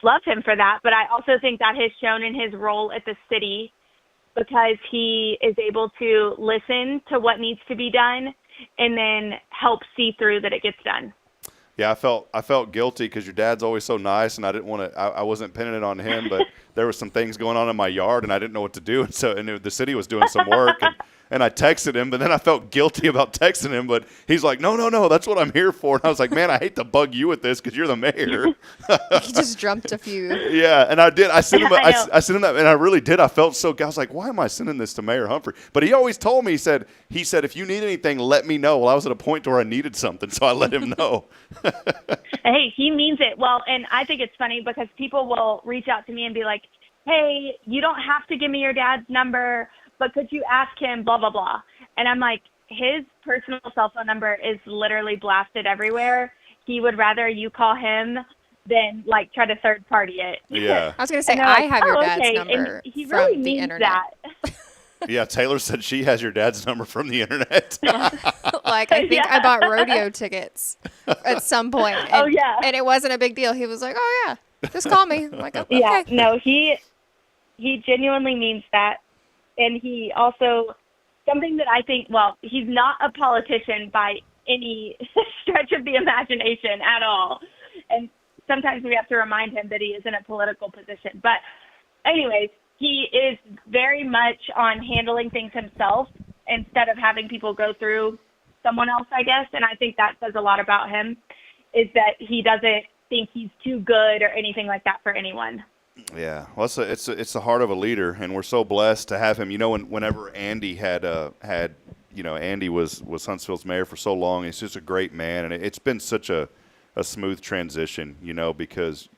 love him for that, but I also think that has shown in his role at the city, because he is able to listen to what needs to be done and then help see through that it gets done. Yeah, I felt guilty because your dad's always so nice, and I didn't want to. I wasn't pinning it on him, but there were some things going on in my yard, and I didn't know what to do, and the city was doing some work, and I texted him, but then I felt guilty about texting him, but he's like, no, that's what I'm here for, and I was like, man, I hate to bug you with this because you're the mayor. He just jumped a few. Yeah, and I did. I sent him. I sent him that, and I really did. I felt so. I was like, why am I sending this to Mayor Humphrey? But he always told me. He said, if you need anything, let me know. Well, I was at a point where I needed something, so I let him know. Hey, he means it. Well, and I think it's funny because people will reach out to me and be like, hey, you don't have to give me your dad's number, but could you ask him blah, blah, blah. And I'm like, his personal cell phone number is literally blasted everywhere. He would rather you call him than, like, try to third party it. Yeah. I was going to say, I have your dad's okay. number And he from really the means internet. that. Yeah, Taylor said she has your dad's number from the internet. Like, I think I bought rodeo tickets at some point. And, and it wasn't a big deal. He was like, oh, yeah, just call me. I'm like, okay. Yeah, no, he genuinely means that. And he also, something that I think, well, he's not a politician by any stretch of the imagination at all. And sometimes we have to remind him that he is in a political position. But anyways, he is very much on handling things himself instead of having people go through someone else, I guess. And I think that says a lot about him, is that he doesn't think he's too good or anything like that for anyone. Yeah, well, it's the heart of a leader, and we're so blessed to have him. You know, whenever Andy Andy was Huntsville's mayor for so long, he's just a great man, and it's been such a smooth transition, you know, because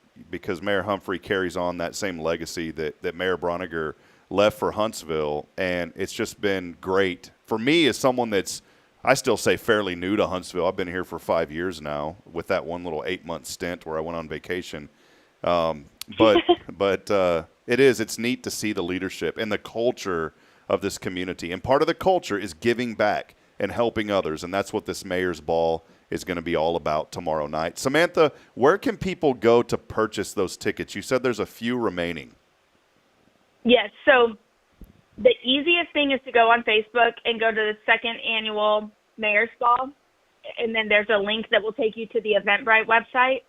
Mayor Humphrey carries on that same legacy that Mayor Broniger left for Huntsville, and it's just been great. For me, as someone that's, I still say, fairly new to Huntsville, I've been here for 5 years now with that one little 8-month stint where I went on vacation. But it's neat to see the leadership and the culture of this community. And part of the culture is giving back and helping others, and that's what this Mayor's Ball is going to be all about tomorrow night. Samantha, where can people go to purchase those tickets? You said there's a few remaining. Yes, so the easiest thing is to go on Facebook and go to the second annual Mayor's Ball, and then there's a link that will take you to the Eventbrite website.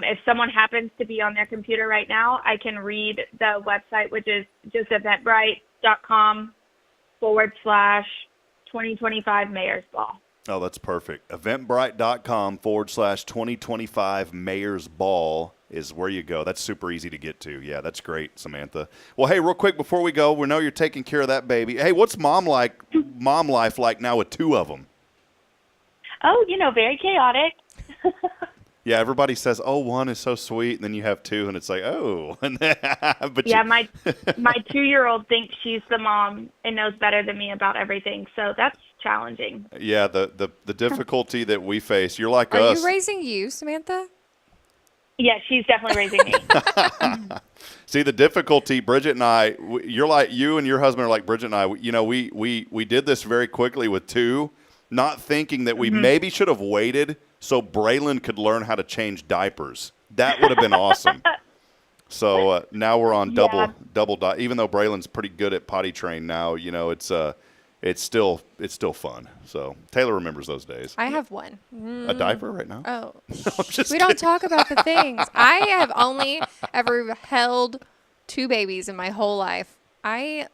If someone happens to be on their computer right now, I can read the website, which is just eventbrite.com/2025 Mayor's Ball. Oh, that's perfect. Eventbrite.com/2025 Mayor's Ball is where you go. That's super easy to get to. Yeah, that's great, Samantha. Well, hey, real quick before we go, we know you're taking care of that baby. Hey, what's mom life like now with 2 of them? Oh, very chaotic. Yeah, everybody says, "Oh, 1 is so sweet," and then you have 2, and it's like, "Oh." But yeah, my 2-year-old thinks she's the mom and knows better than me about everything, so that's challenging. Yeah, the difficulty that we face. You're like us. us. Are you raising you, Samantha? Yeah, she's definitely raising me. See, the difficulty, Bridget and I, you're like, you and your husband are like Bridget and I. You know, we did this very quickly with 2, not thinking that we maybe should have waited so Braylon could learn how to change diapers. That would have been awesome. So now we're on double. Even though Braylon's pretty good at potty train now, it's it's still fun. So Taylor remembers those days. I have one. A diaper right now? Oh. I'm just we don't talk about the things. I have only ever held 2 babies in my whole life. I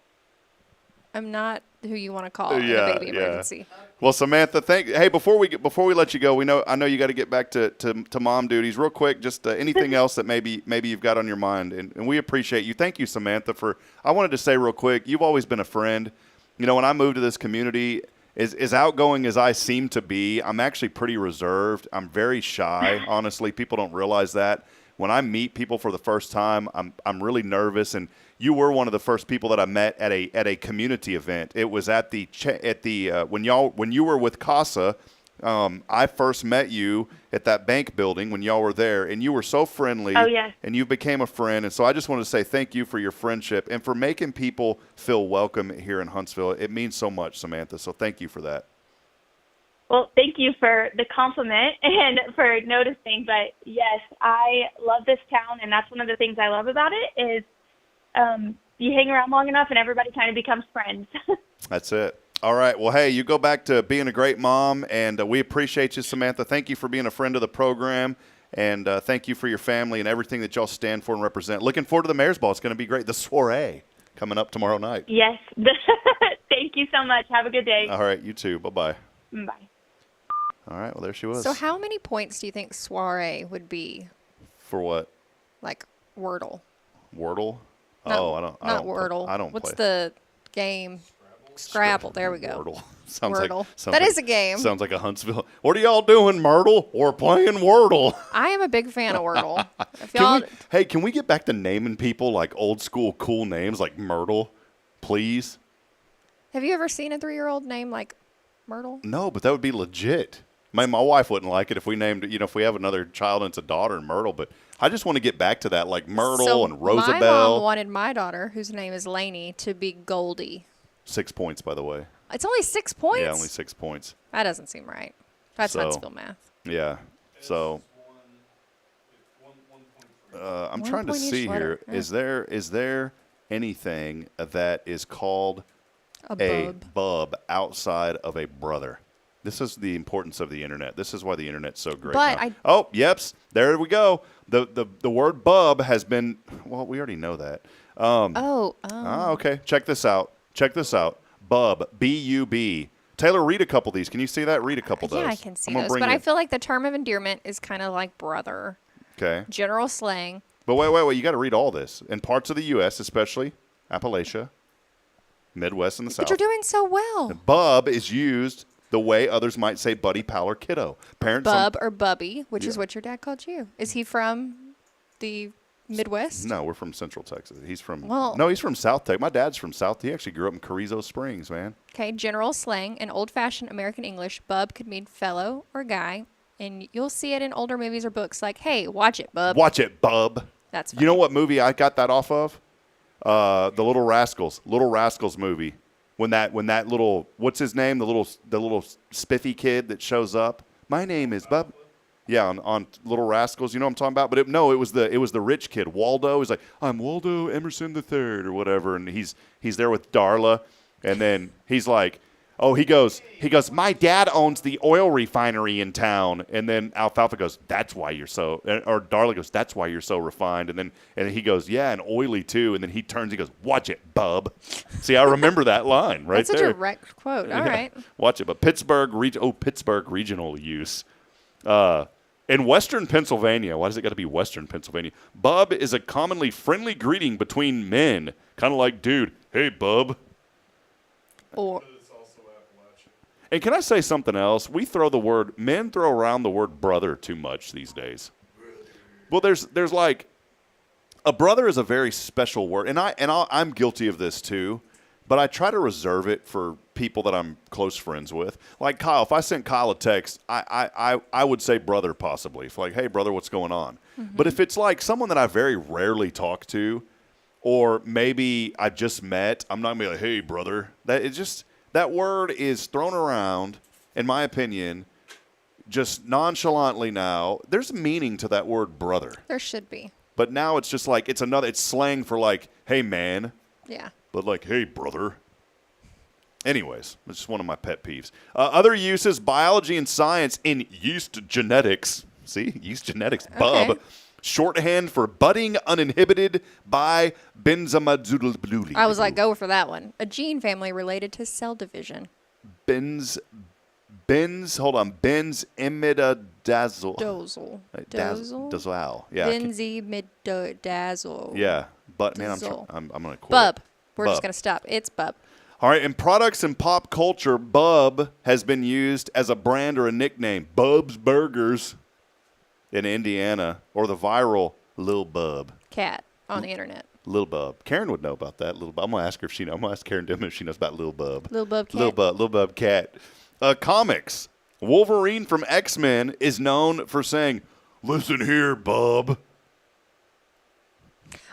am not who you want to call in a baby emergency. Well, Samantha, hey, before we let you go, I know you got to get back to mom duties real quick. Just anything else that maybe you've got on your mind, and we appreciate you. Thank you, Samantha. I wanted to say real quick, you've always been a friend. You know, when I moved to this community, as outgoing as I seem to be, I'm actually pretty reserved. I'm very shy. Honestly, people don't realize that. When I meet people for the first time, I'm really nervous, and you were one of the first people that I met at a community event. It was when you were with CASA. I first met you at that bank building when y'all were there, and you were so friendly. Oh, yes. And you became a friend. And so I just wanted to say thank you for your friendship and for making people feel welcome here in Huntsville. It means so much, Samantha. So thank you for that. Well, thank you for the compliment and for noticing. But yes, I love this town, and that's one of the things I love about it is you hang around long enough and everybody kind of becomes friends. That's it. All right. Well, hey, you go back to being a great mom, and we appreciate you, Samantha. Thank you for being a friend of the program, and thank you for your family and everything that y'all stand for and represent. Looking forward to the Mayor's Ball. It's going to be great. The soiree coming up tomorrow night. Yes. Thank you so much. Have a good day. All right. You too. Bye-bye. Bye. All right. Well, there she was. So how many points do you think soiree would be? For what? Like Wordle. Wordle? No, I don't Wordle. I don't What's play. the game? Scrabble. There we go. Wordle. That is a game. Sounds like a Huntsville. What are y'all doing, Myrtle? We're playing Wordle. I am a big fan of Wordle. Can we get back to naming people like old school cool names like Myrtle, please? Have you ever seen a 3-year-old name like Myrtle? No, but that would be legit. My wife wouldn't like it if we named, if we have another child and it's a daughter and Myrtle, but I just want to get back to that, like Myrtle and Rosabelle. My mom wanted my daughter, whose name is Lainey, to be Goldie. 6 points, by the way. It's only 6 points? Yeah, only 6 points. That doesn't seem right. That's Huntsville math. Yeah. So I'm trying to see here. Yeah. Is there anything that is called a bub outside of a brother? This is the importance of the internet. This is why the internet's so great. Yeps, there we go. The word bub has been, well, we already know that. Okay. Check this out. Bub, B-U-B. Taylor, read a couple of these. Can you see that? Read a couple of those. Yeah, I can see those. But I feel like the term of endearment is kind of like brother. Okay. General slang. But wait. You got to read all this. In parts of the U.S., especially Appalachia, Midwest, and the South. But you're doing so well. Bub is used the way others might say buddy, pal, or kiddo. Bub or Bubby, which is what your dad called you. Is he from the Midwest? No, we're from Central Texas. He's from he's from South Texas. My dad's from South. He actually grew up in Carrizo Springs, man. Okay, general slang and old-fashioned American English, bub could mean fellow or guy, and you'll see it in older movies or books like, hey, watch it, bub. Watch it, bub. That's funny. You know what movie I got that off of? The Little Rascals. Little Rascals movie. When that little, what's his name? The little spiffy kid that shows up. My name is Bub. Yeah, on Little Rascals. You know what I'm talking about? But it was the rich kid, Waldo. He's like, I'm Waldo Emerson III or whatever, and he's there with Darla, and then he's like, he goes, my dad owns the oil refinery in town, and then Alfalfa goes, that's why you're so, or Darla goes, that's why you're so refined, and he goes, yeah, and oily too, and then he turns, he goes, watch it, bub. See, I remember that line right there. That's a direct quote. All right. Watch it, but Pittsburgh regional use. In Western Pennsylvania, why does it got to be Western Pennsylvania? Bub is a commonly friendly greeting between men, kind of like, dude, hey, bub. And can I say something else? Men throw around the word brother too much these days. Well, there's like, a brother is a very special word, and I'm guilty of this too, but I try to reserve it for people that I'm close friends with. Like Kyle, if I sent Kyle a text, I would say brother possibly. If like, hey brother, what's going on? Mm-hmm. But if it's like someone that I very rarely talk to, or maybe I just met, I'm not going to be like, hey brother. That word is thrown around, in my opinion, just nonchalantly now. There's a meaning to that word brother. There should be. But now it's just like, it's slang for like, hey man. Yeah. But like, hey brother. Anyways, it's just one of my pet peeves. Other uses, biology and science in yeast genetics. See, yeast genetics, bub. Okay. Shorthand for budding uninhibited by benzimidazole. I was like, go for that one. A gene family related to cell division. Benzimidazole. Dozle. Dazole. Yeah. Benzimidazole. Yeah. But, man, Dazole. I'm going to quote Bub. it. We're Bub. just going to stop. It's bub. All right, in products and pop culture, Bub has been used as a brand or a nickname. Bub's Burgers in Indiana, or the viral Lil Bub. Cat on the internet. Lil Bub. Karen would know about that. Lil Bub. I'm gonna ask her if she knows. I'm gonna ask Karen Dimon if she knows about Lil Bub. Lil Bub cat. Lil Bub cat. Comics. Wolverine from X-Men is known for saying, "Listen here, Bub."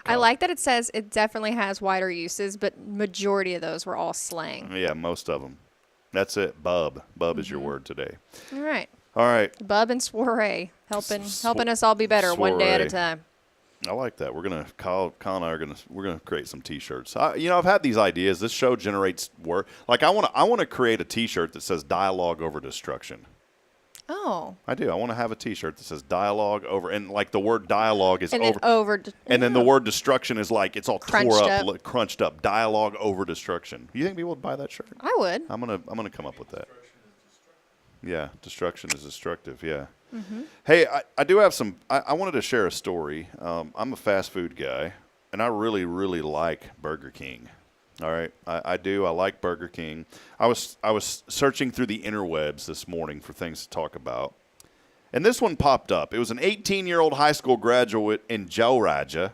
I like that it says it definitely has wider uses, but majority of those were all slang. Yeah, most of them. That's it. Bub. Bub is your word today. All right. All right. Bub and soiree helping us all be better one day at a Soiree. time. I like that. Kyle and I we're gonna create some T-shirts. I've had these ideas. This show generates work. Like I want to create a T-shirt that says "Dialogue over Destruction." Oh. I do. I want to have a T-shirt that says "Dialogue over," and like the word "dialogue" is And over, then and then the word "destruction" is like it's all Crunched tore up. up, crunched up. Dialogue over destruction. You think people would buy that shirt? I would. I'm gonna come up with that. Yeah, destruction is destructive. Yeah. Mm-hmm. Hey, I do have some. I wanted to share a story. I'm a fast food guy, and I really, really like Burger King. All right, I do. I like Burger King. I was searching through the interwebs this morning for things to talk about, and this one popped up. It was an 18-year-old high school graduate in Georgia,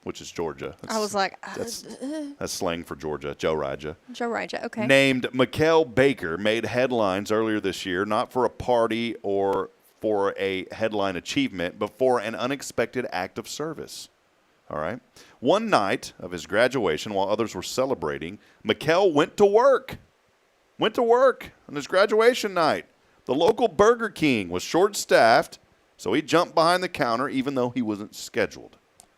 which is Georgia. I was like, That's slang for Georgia, Georgia. Georgia, okay. Named Mikkel Baker made headlines earlier this year, not for a party or for a headline achievement, but for an unexpected act of service. All right. One night of his graduation, while others were celebrating, Mikkel went to work. Went to work on his graduation night. The local Burger King was short-staffed, so he jumped behind the counter even though he wasn't scheduled.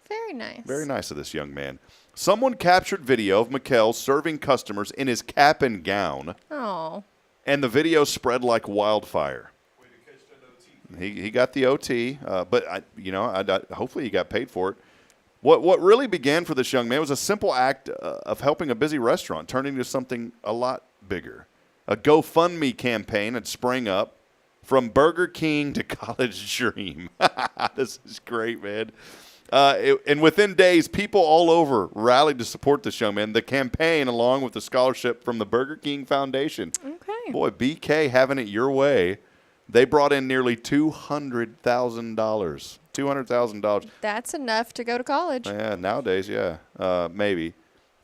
Very nice. Very nice of this young man. Someone captured video of Mikkel serving customers in his cap and gown, Oh. and the video spread like wildfire. He got the OT, but hopefully he got paid for it. What really began for this young man was a simple act of helping a busy restaurant turn into something a lot bigger. A GoFundMe campaign had sprang up from Burger King to College Dream. This is great, man. And within days, people all over rallied to support this young man. The campaign, along with the scholarship from the Burger King Foundation. Okay. Boy, BK having it your way. They brought in nearly $200,000. $200,000. That's enough to go to college. Yeah, nowadays, yeah, maybe.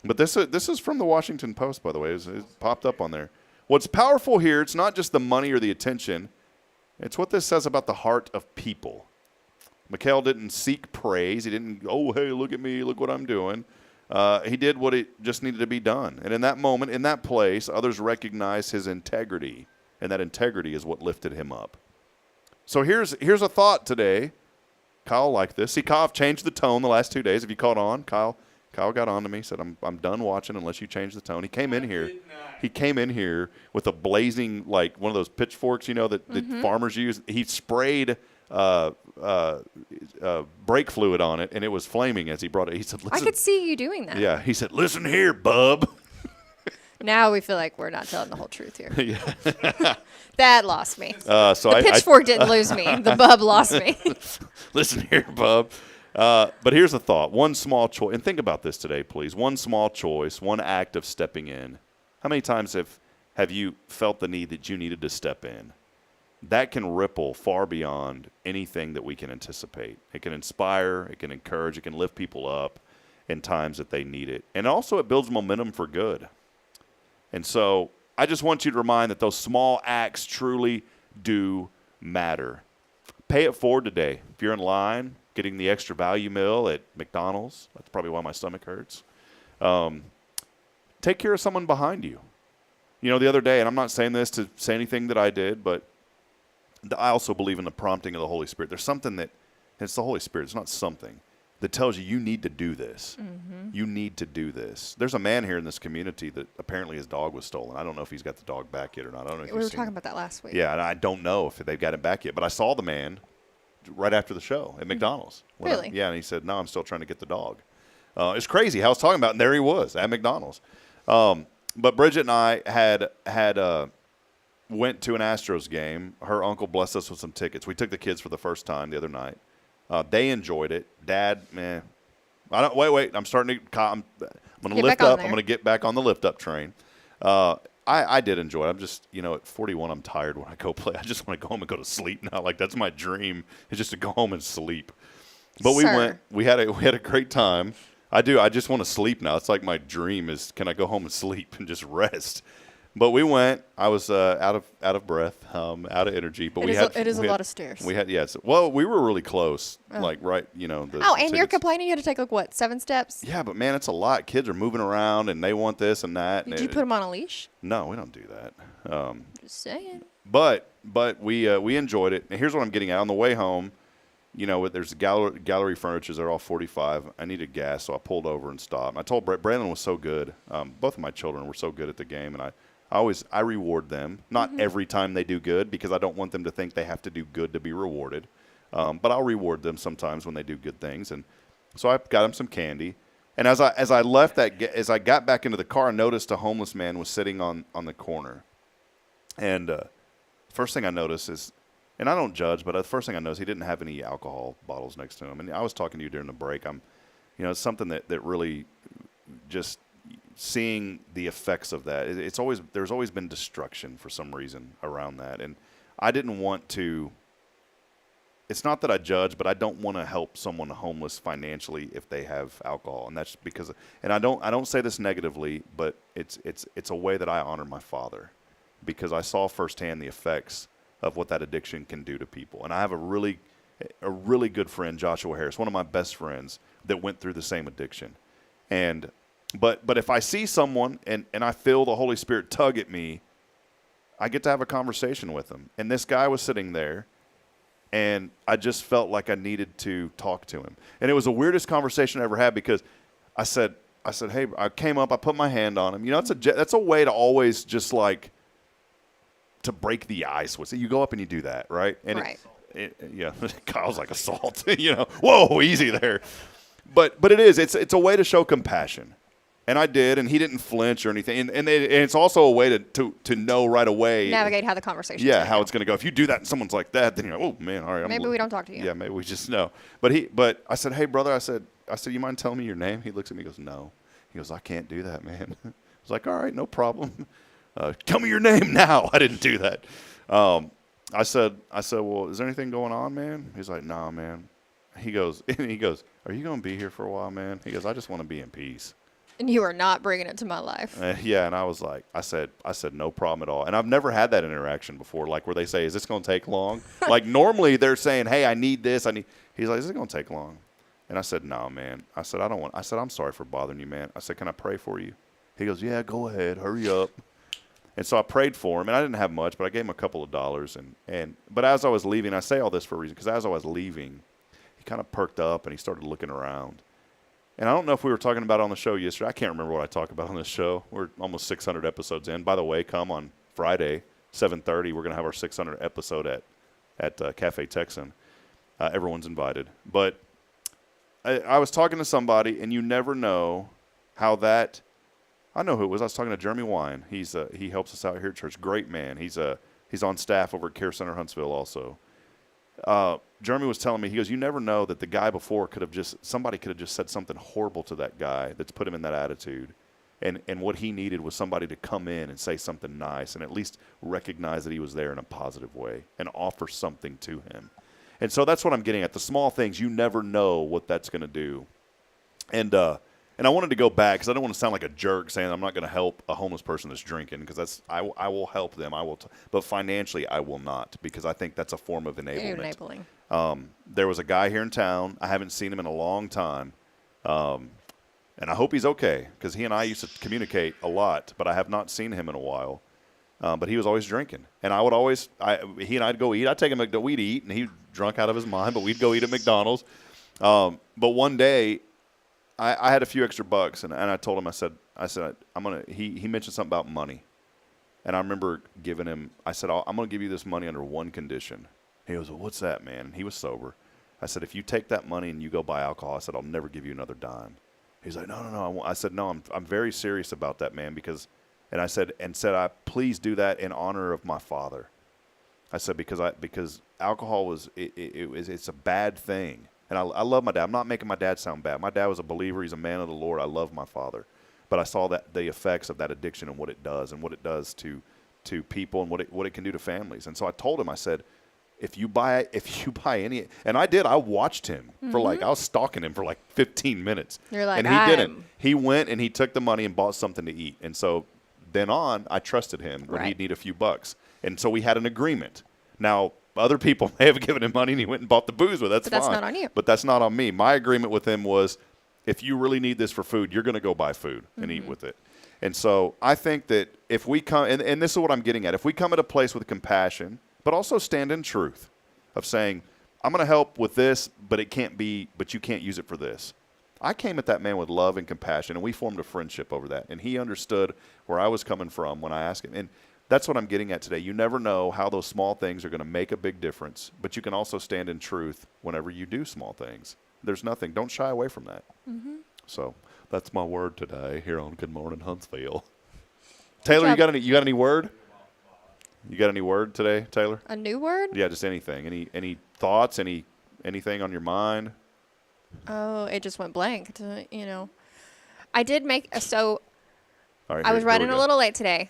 But this is from the Washington Post, by the way. It popped up on there. What's powerful here, it's not just the money or the attention. It's what this says about the heart of people. Mikkel didn't seek praise. He didn't, oh, hey, look at me, look what I'm doing. He did what it just needed to be done. And in that moment, in that place, others recognized his integrity. And that integrity is what lifted him up. So here's a thought today. Kyle liked this. See, Kyle changed the tone the last 2 days. Have you caught on? Kyle got on to me, said, I'm done watching unless you change the tone. He came in here. He came in here with a blazing, like one of those pitchforks, that farmers use. He sprayed brake fluid on it, and it was flaming as he brought it. He said, listen. I could see you doing that. Yeah. He said, listen here, bub. Now we feel like we're not telling the whole truth here. Yeah. That lost me. The pitchfork didn't lose me. The bub lost me. Listen here, bub. But here's the thought. One small choice. And think about this today, please. One small choice, one act of stepping in. How many times have you felt the need that you needed to step in? That can ripple far beyond anything that we can anticipate. It can inspire. It can encourage. It can lift people up in times that they need it. And also it builds momentum for good. And so I just want you to remind that those small acts truly do matter. Pay it forward today. If you're in line, getting the extra value meal at McDonald's, that's probably why my stomach hurts. Take care of someone behind you. The other day, and I'm not saying this to say anything that I did, but I also believe in the prompting of the Holy Spirit. There's something it's the Holy Spirit. It's not something. that tells you need to do this. You need to do this. There's a man here in this community that apparently his dog was stolen. I don't know if he's got the dog back yet or not. I don't know if We were talking about that last week. Yeah, and I don't know if they've got it back yet. But I saw the man right after the show at McDonald's. Really? Yeah, and he said, no, I'm still trying to get the dog. It's crazy how I was talking about, and there he was at McDonald's. But Bridget and I had went to an Astros game. Her uncle blessed us with some tickets. We took the kids for the first time the other night. They enjoyed it. Dad, man, I don't. Wait. I'm starting to. I'm going to lift up. I'm going to get back on the lift up train. I did enjoy it. I'm just, at 41, I'm tired when I go play. I just want to go home and go to sleep now. Like, that's my dream, is just to go home and sleep. But we went. We had a great time. I do. I just want to sleep now. It's like my dream is, can I go home and sleep and just rest? But we went. I was out of breath, out of energy. But it is a lot of stairs. We had Well, we were really close, like right. And you're complaining you had to take 7 steps? Yeah, but man, it's a lot. Kids are moving around and they want this and that. Did you put them on a leash? No, we don't do that. Just saying. But we enjoyed it. And here's what I'm getting at on the way home. There's gallery furniture. They're all 45. I needed gas, so I pulled over and stopped. I told Brandon was so good. Both of my children were so good at the game, and I reward them. Not every time they do good, because I don't want them to think they have to do good to be rewarded. But I'll reward them sometimes when they do good things. And so I got them some candy. And as I got back into the car, I noticed a homeless man was sitting on the corner. And first thing I noticed is, and I don't judge, but the first thing I noticed, he didn't have any alcohol bottles next to him. And I was talking to you during the break. It's something that really just seeing the effects of that. There's always been destruction for some reason around that. And I didn't want to, it's not that I judge, but I don't want to help someone homeless financially if they have alcohol. And that's because, and I don't say this negatively, but it's a way that I honor my father, because I saw firsthand the effects of what that addiction can do to people. And I have a really good friend, Joshua Harris, one of my best friends, that went through the same addiction. But if I see someone and I feel the Holy Spirit tug at me, I get to have a conversation with them. And this guy was sitting there, and I just felt like I needed to talk to him. And it was the weirdest conversation I ever had, because I said, hey, I came up, I put my hand on him. That's a way to always just like, to break the ice with it. You go up and you do that, right? And right. Kyle's like assault. Whoa, easy there. But it's a way to show compassion. And I did, and he didn't flinch or anything. And it's also a way to know right away. Navigate how the conversation. Yeah, how it's going to go. If you do that and someone's like that, then you're like, oh man, all right. Maybe we don't talk to you. Yeah, maybe we just know. But I said, hey brother, I said, you mind telling me your name? He looks at me, and goes, no. He goes, I can't do that, man. I was like, all right, no problem. Tell me your name now. I didn't do that. I said, well, is there anything going on, man? He's like, nah, man. He goes, are you going to be here for a while, man? He goes, I just want to be in peace. And you are not bringing it to my life. Yeah, and I was like, I said, no problem at all. And I've never had that interaction before, like where they say, is this going to take long? Like normally they're saying, hey, I need this. He's like, is it going to take long? And I said, no, man. I said, I'm sorry for bothering you, man. I said, can I pray for you? He goes, yeah, go ahead. Hurry up. And so I prayed for him, and I didn't have much, but I gave him a couple of dollars. But as I was leaving, I say all this for a reason, because as I was leaving, he kind of perked up and he started looking around. And I don't know if we were talking about it on the show yesterday. I can't remember what I talked about on this show. We're almost 600 episodes in. By the way, come on Friday, 7:30. We're going to have our 600th episode at Cafe Texan. Everyone's invited. But I was talking to somebody, and you never know how that. I know who it was. I was talking to Jeremy Wine. He helps us out here at church. Great man. He's on staff over at Care Center Huntsville also. Jeremy was telling me, he goes, you never know that the guy before somebody could have just said something horrible to that guy that's put him in that attitude. And what he needed was somebody to come in and say something nice and at least recognize that he was there in a positive way and offer something to him. And so that's what I'm getting at. The small things, you never know what that's going to do. And I wanted to go back because I don't want to sound like a jerk saying I'm not going to help a homeless person that's drinking, because I will help them. But financially I will not, because I think that's a form of enabling. There was a guy here in town. I haven't seen him in a long time. And I hope he's okay, because he and I used to communicate a lot, but I have not seen him in a while. But he was always drinking. And he and I'd go eat. I'd take him, we'd eat, and he'd drunk out of his mind, but we'd go eat at McDonald's. But one day, I had a few extra bucks, and I told him, I said, I'm gonna. He mentioned something about money, and I remember giving him. I said, I'm gonna give you this money under one condition. He goes, well, what's that, man? And he was sober. I said, if you take that money and you go buy alcohol, I said, I'll never give you another dime. He's like, no. I said, no, I'm very serious about that, man, because, and I said, I please do that in honor of my father. I said, because alcohol it's a bad thing. And I love my dad. I'm not making my dad sound bad. My dad was a believer. He's a man of the Lord. I love my father. But I saw that the effects of that addiction and what it does to people and what it can do to families. And so I told him, I said, if you buy any, and I did, I watched him for I was stalking him for like 15 minutes. You're like, and he didn't. He went and he took the money and bought something to eat. And so then on, I trusted him when he'd need a few bucks. And so we had an agreement. Now, other people may have given him money and he went and bought the booze with it. That's fine. That's not on you. But that's not on me. My agreement with him was, if you really need this for food, you're going to go buy food and eat with it. And so I think that if we come, and this is what I'm getting at, if we come at a place with compassion, but also stand in truth of saying, I'm going to help with this, but you can't use it for this. I came at that man with love and compassion, and we formed a friendship over that. And he understood where I was coming from when I asked him. And that's what I'm getting at today. You never know how those small things are going to make a big difference, but you can also stand in truth whenever you do small things. There's nothing. Don't shy away from that. So that's my word today here on Good Morning Huntsville. Taylor, you got any word? You got any word today, Taylor? A new word? Yeah, just anything. Any thoughts? Anything on your mind? Oh, it just went blank. I did make so. All right, I was running a little late today.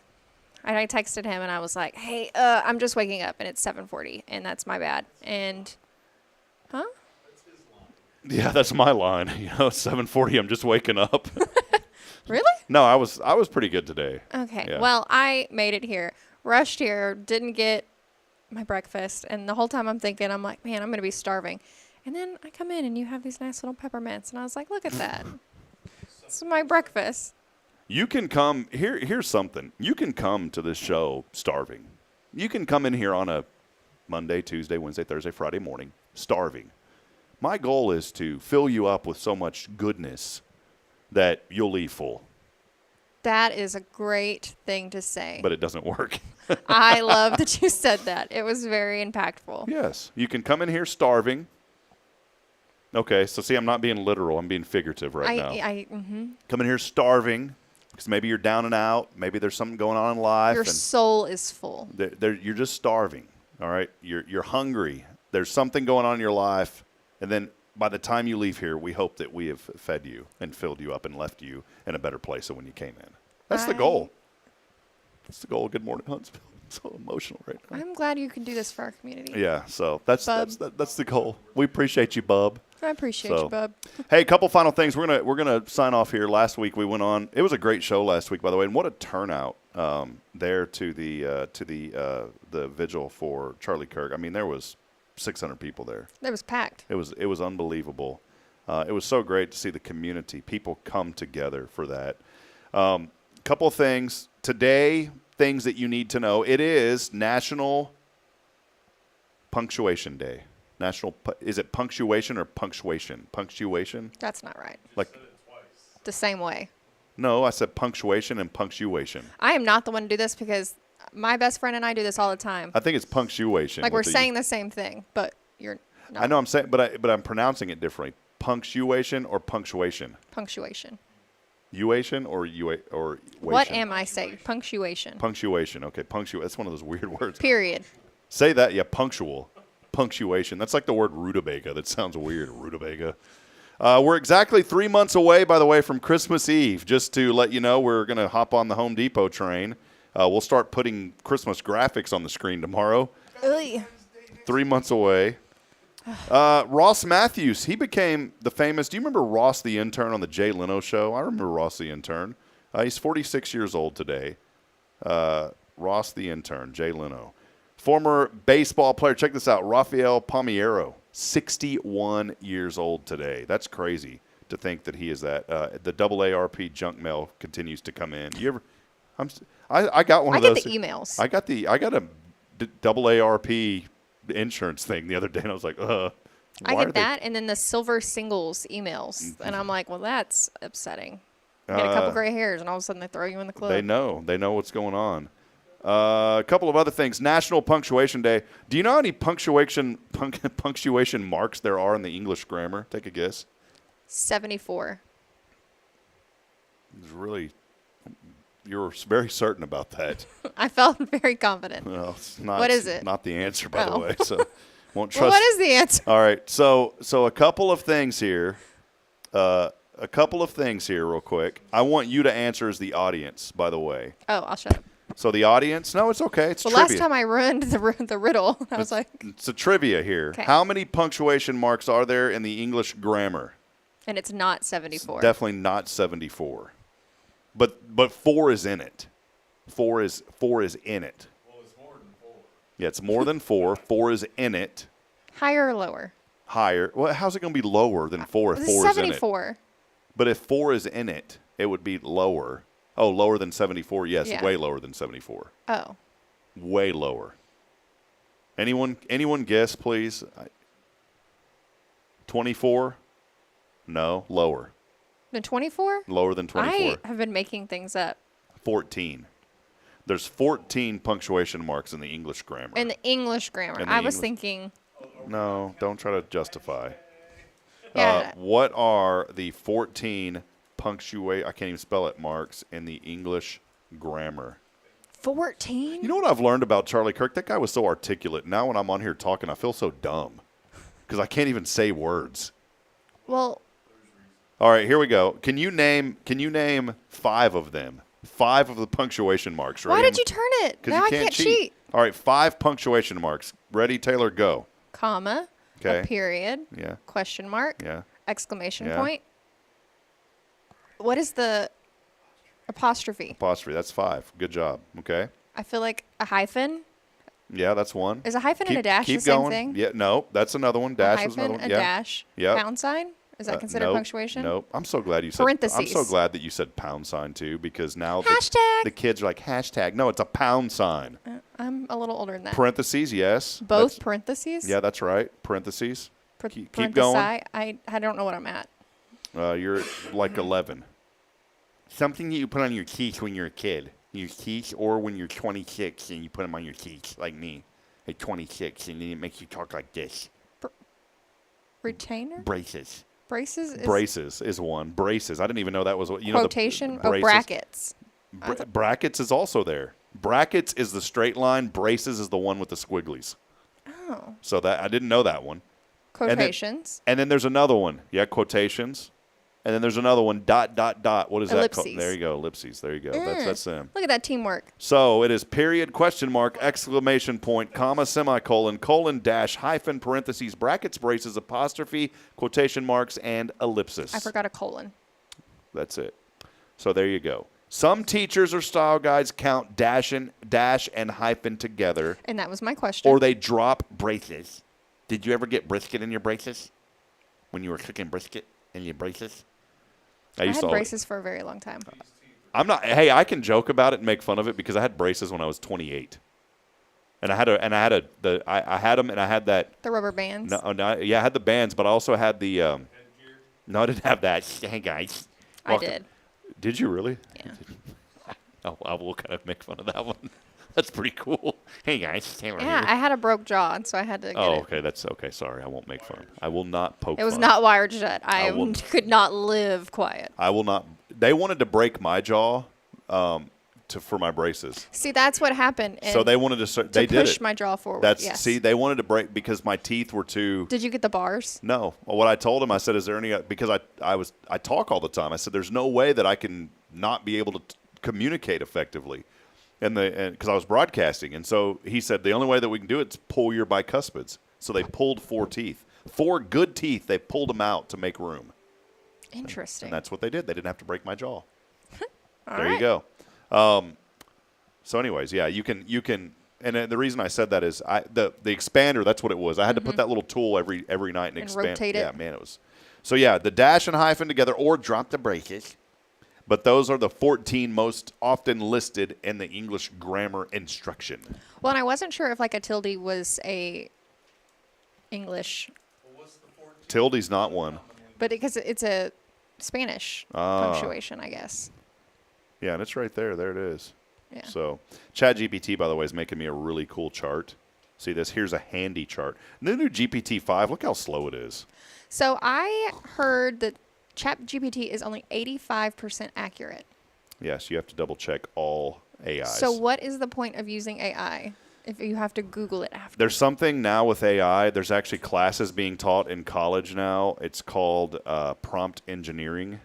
And I texted him and I was like, "Hey, I'm just waking up and it's 7:40 and that's my bad." And, huh? Yeah, that's my line. 7:40. I'm just waking up. Really? No, I was pretty good today. Okay. Yeah. Well, I made it here, rushed here, didn't get my breakfast, and the whole time I'm thinking, I'm like, man, I'm going to be starving. And then I come in and you have these nice little peppermints, and I was like, look at that. This is my breakfast. You can come here. Here's something. You can come to this show starving. You can come in here on a Monday, Tuesday, Wednesday, Thursday, Friday morning starving. My goal is to fill you up with so much goodness that you'll leave full. That is a great thing to say. But it doesn't work. I love that you said that. It was very impactful. Yes. You can come in here starving. Okay, so see, I'm not being literal. I'm being figurative right now. Come in here starving because maybe you're down and out. Maybe there's something going on in life. Your soul is full. You're just starving, all right? You're hungry. There's something going on in your life. And then by the time you leave here, we hope that we have fed you and filled you up and left you in a better place than when you came in. That's the goal. That's the goal. Good Morning Huntsville. I'm so emotional right now. I'm glad you can do this for our community. Yeah, so that's the goal. We appreciate you, Bub. I appreciate you, Bub. Hey, a couple final things. We're gonna sign off here. Last week we went on. It was a great show last week, by the way, and what a turnout there to the vigil for Charlie Kirk. I mean, there was 600 people there. It was packed. It was unbelievable. It was so great to see the community, people come together for that. Couple of things today, things that you need to know. It is National Punctuation Day. Is it punctuation or punctuation? Punctuation? That's not right. Like the same way. No, I said punctuation and punctuation. I am not the one to do this because my best friend and I do this all the time. I think it's punctuation. Like we're saying the same thing, but you're not. I know I'm saying, but I'm pronouncing it differently. Punctuation or punctuation? Punctuation. Uation or or what am I saying? Punctuation. Punctuation. Okay, That's one of those weird words. Period. Say that. Yeah, punctual. Punctuation. That's like the word rutabaga. That sounds weird. Rutabaga. We're exactly 3 months away, by the way, from Christmas Eve. Just to let you know, we're going to hop on the Home Depot train. We'll start putting Christmas graphics on the screen tomorrow. 3 months away. Ross Matthews, he became the famous. Do you remember Ross the intern on the Jay Leno show? I remember Ross the intern. He's 46 years old today. Ross the intern, Jay Leno. Former baseball player. Check this out. Rafael Palmeiro, 61 years old today. That's crazy to think that he is that. The AARP junk mail continues to come in. You ever? I got one of those. I get the emails. I got a AARP insurance thing the other day, and I was like, I Why get are they- that, and then the silver singles emails, and I'm like, well, that's upsetting. You get a couple gray hairs, and all of a sudden they throw you in the club. They know what's going on. A couple of other things. National Punctuation Day. Do you know how many punctuation marks there are in the English grammar? Take a guess. 74. It's really, you're very certain about that. I felt very confident. Well, it's not. What is it? Not the answer, by the Oh. way. So won't trust. Well, what is the answer? All right. So a couple of things here. Real quick. I want you to answer as the audience, by the way. Oh, I'll shut up. So the audience, no, it's okay. It's Well, trivia. last time I ruined the riddle, I was like, It's a trivia here. 'Kay. How many punctuation marks are there in the English grammar? and it's not 74. Definitely not 74. But 4 is in it. 4 is in it. Well, it's more than 4. Yeah, it's more than 4. 4 is in it. Higher or lower? Higher. Well, how's it going to be lower than 4 if It's 4 is in it? 74. But if 4 is in it, it would be lower. Oh, lower than 74? Yes, Yeah. way lower than 74. Oh. Way lower. Anyone guess, please? 24? No, lower. The 24? Lower than 24. I have been making things up. 14. There's 14 punctuation marks in the English grammar. In the English grammar. In the I was English- thinking, No, don't try to justify. Yeah. What are the 14 I can't even spell it, marks in the English grammar? 14? You know what I've learned about Charlie Kirk? That guy was so articulate. Now when I'm on here talking, I feel so dumb because I can't even say words. Well, All right, here we go. Can you name 5 of them? 5 of the punctuation marks. why Ready? did you turn it? 'Cause Now you I can't cheat. All right, 5 punctuation marks. Ready, Taylor? Go. Comma, Okay. a period, Yeah. question mark, Yeah. exclamation Yeah. point. What is the apostrophe? Apostrophe. That's 5. Good job. Okay. I feel like a hyphen. Yeah, that's one. Is a hyphen and a dash keep the same going. thing? Yeah, no, that's another one. Dash a was another hyphen, one. a Yeah. dash, Yep. pound sign. Is that considered nope, punctuation? Nope. I'm so glad you said. I'm so Parentheses. glad that you said pound sign too, because now Hashtag. the kids are like hashtag. No, it's a pound sign. I'm a little older than that. Parentheses, yes. Both That's- parentheses? Yeah, that's right. Parentheses. Keep Parenthesi. going. I don't know what I'm at. You're like 11. Something that you put on your teeth when you're a kid. Your teeth, or when you're 26 and you put them on your teeth, like me, at 26, and then it makes you talk like this. Retainer? Braces. Braces? Braces is one. Braces. I didn't even know that was what you know. Quotation? The braces. Brackets. Brackets is also there. Brackets is the straight line. Braces is the one with the squigglies. Oh. So that I didn't know that one. Quotations. And then there's another one. Yeah, quotations. And then there's another one. ... What is that called? Ellipses. There you go. Ellipses. There you go. That's them. Look at that teamwork. So it is period, question mark, exclamation point, comma, semicolon, colon, dash, hyphen, parentheses, brackets, braces, apostrophe, quotation marks, and ellipsis. I forgot a colon. That's it. So there you go. Some teachers or style guides count dash and hyphen together, And that was my question. or they drop braces. Did you ever get brisket in your braces? When you were cooking brisket in your braces? I used had to braces for a very long time. I'm not. Hey, I can joke about it and make fun of it because I had braces when I was 28, and I had them, and I had that. The rubber bands. No, yeah, I had the bands, but I also had the. No, I didn't have that. Hey guys. I did. Did you really? Yeah. Oh, I will kind of make fun of that one. That's pretty cool. Hey guys, Taylor Yeah, here. I had a broke jaw, and so I had to get Oh, it. okay. That's okay. Sorry, I won't make fun. I will not poke. It was fun. not wired shut. I will- could not live quiet. I will not. They wanted to break my jaw, for my braces. See, that's what happened. So and they wanted to. They did push it. my jaw forward. That's yes. see. They wanted to break because my teeth were too. Did you get the bars? No. Well, what I told him, I said, "Is there any?" Because I talk all the time. I said, "There's no way that I can not be able to communicate effectively," and because I was broadcasting, and so he said the only way that we can do it is pull your bicuspids. So they pulled 4 teeth, 4 good teeth. They pulled them out to make room. Interesting. And that's what they did. They didn't have to break my jaw. All there right. you go. So, anyways, yeah, you can, and the reason I said that is the expander. That's what it was. I had to put that little tool every night and expand. rotate it. Yeah, man, it was. So yeah, the dash and hyphen together, or drop the braces. But those are the 14 most often listed in the English grammar instruction. Well, and I wasn't sure if like a tilde was a English Tilde's not one. But because it's a Spanish punctuation, I guess. Yeah, and it's right there. There it is. Yeah. So ChatGPT, by the way, is making me a really cool chart. See this? Here's a handy chart. The new GPT-5, look how slow it is. So I heard that ChatGPT is only 85% accurate. Yes, you have to double check all AIs. So what is the point of using AI if you have to Google it after? There's something now with AI. There's actually classes being taught in college now. It's called prompt engineering.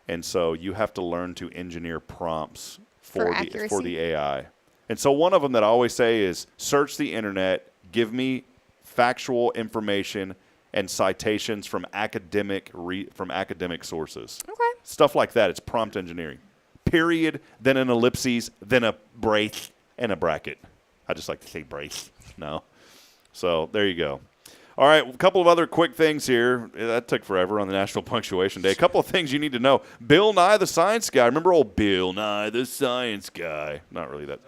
And so you have to learn to engineer prompts for the AI. And so one of them that I always say is search the internet, give me factual information and citations from academic sources. Okay. Stuff like that. It's prompt engineering. Period, then an ellipses, then a brace, and a bracket. I just like to say brace. No. So there you go. All right, a couple of other quick things here. That took forever on the National Punctuation Day. A couple of things you need to know. Bill Nye the Science Guy. Remember old Bill Nye the Science Guy? Not really that.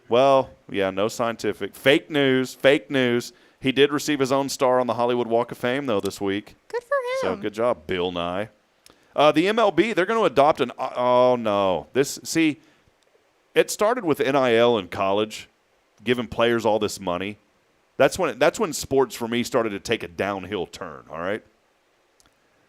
Well, yeah, no scientific. Fake news, fake news. He did receive his own star on the Hollywood Walk of Fame, though, this week. Good for him. So good job, Bill Nye. The MLB, they're going to adopt an – oh, no. See, it started with NIL in college, giving players all this money. That's when sports for me started to take a downhill turn, all right?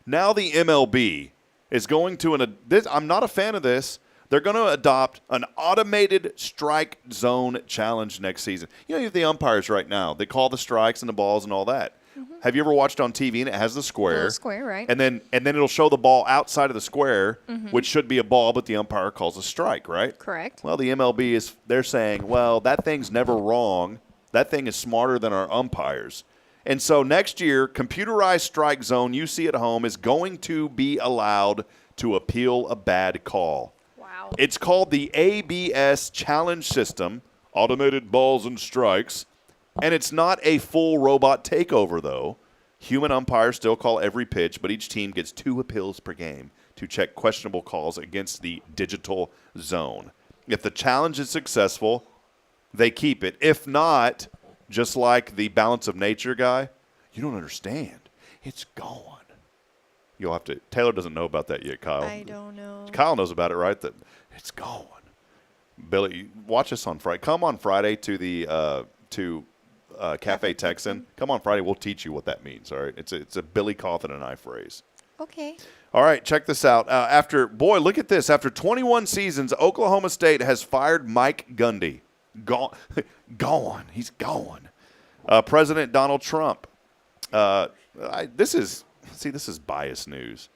Now the MLB is going to I'm not a fan of this. They're going to adopt an automated strike zone challenge next season. You have the umpires right now. They call the strikes and the balls and all that. Mm-hmm. Have you ever watched on TV and it has the square? The square, right. And then it'll show the ball outside of the square, which should be a ball, but the umpire calls a strike, right? Correct. Well, the MLB they're saying, well, that thing's never wrong. That thing is smarter than our umpires. And so next year, computerized strike zone you see at home is going to be allowed to appeal a bad call. Wow. It's called the ABS Challenge System, Automated Balls and Strikes, and it's not a full robot takeover, though. Human umpires still call every pitch, but each team gets 2 appeals per game to check questionable calls against the digital zone. If the challenge is successful, they keep it. If not, just like the balance of nature guy, you don't understand. It's gone. You'll have to. Taylor doesn't know about that yet, Kyle. I don't know. Kyle knows about it, right? That it's gone. Billy, watch us on Friday. Come on Friday to the Cafe Texan. Come on Friday. We'll teach you what that means. All right. It's a Billy Cawthon and I phrase. Okay. All right, check this out. Look at this. After 21 seasons, Oklahoma State has fired Mike Gundy. Gone. He's gone. President Donald Trump. This is biased news.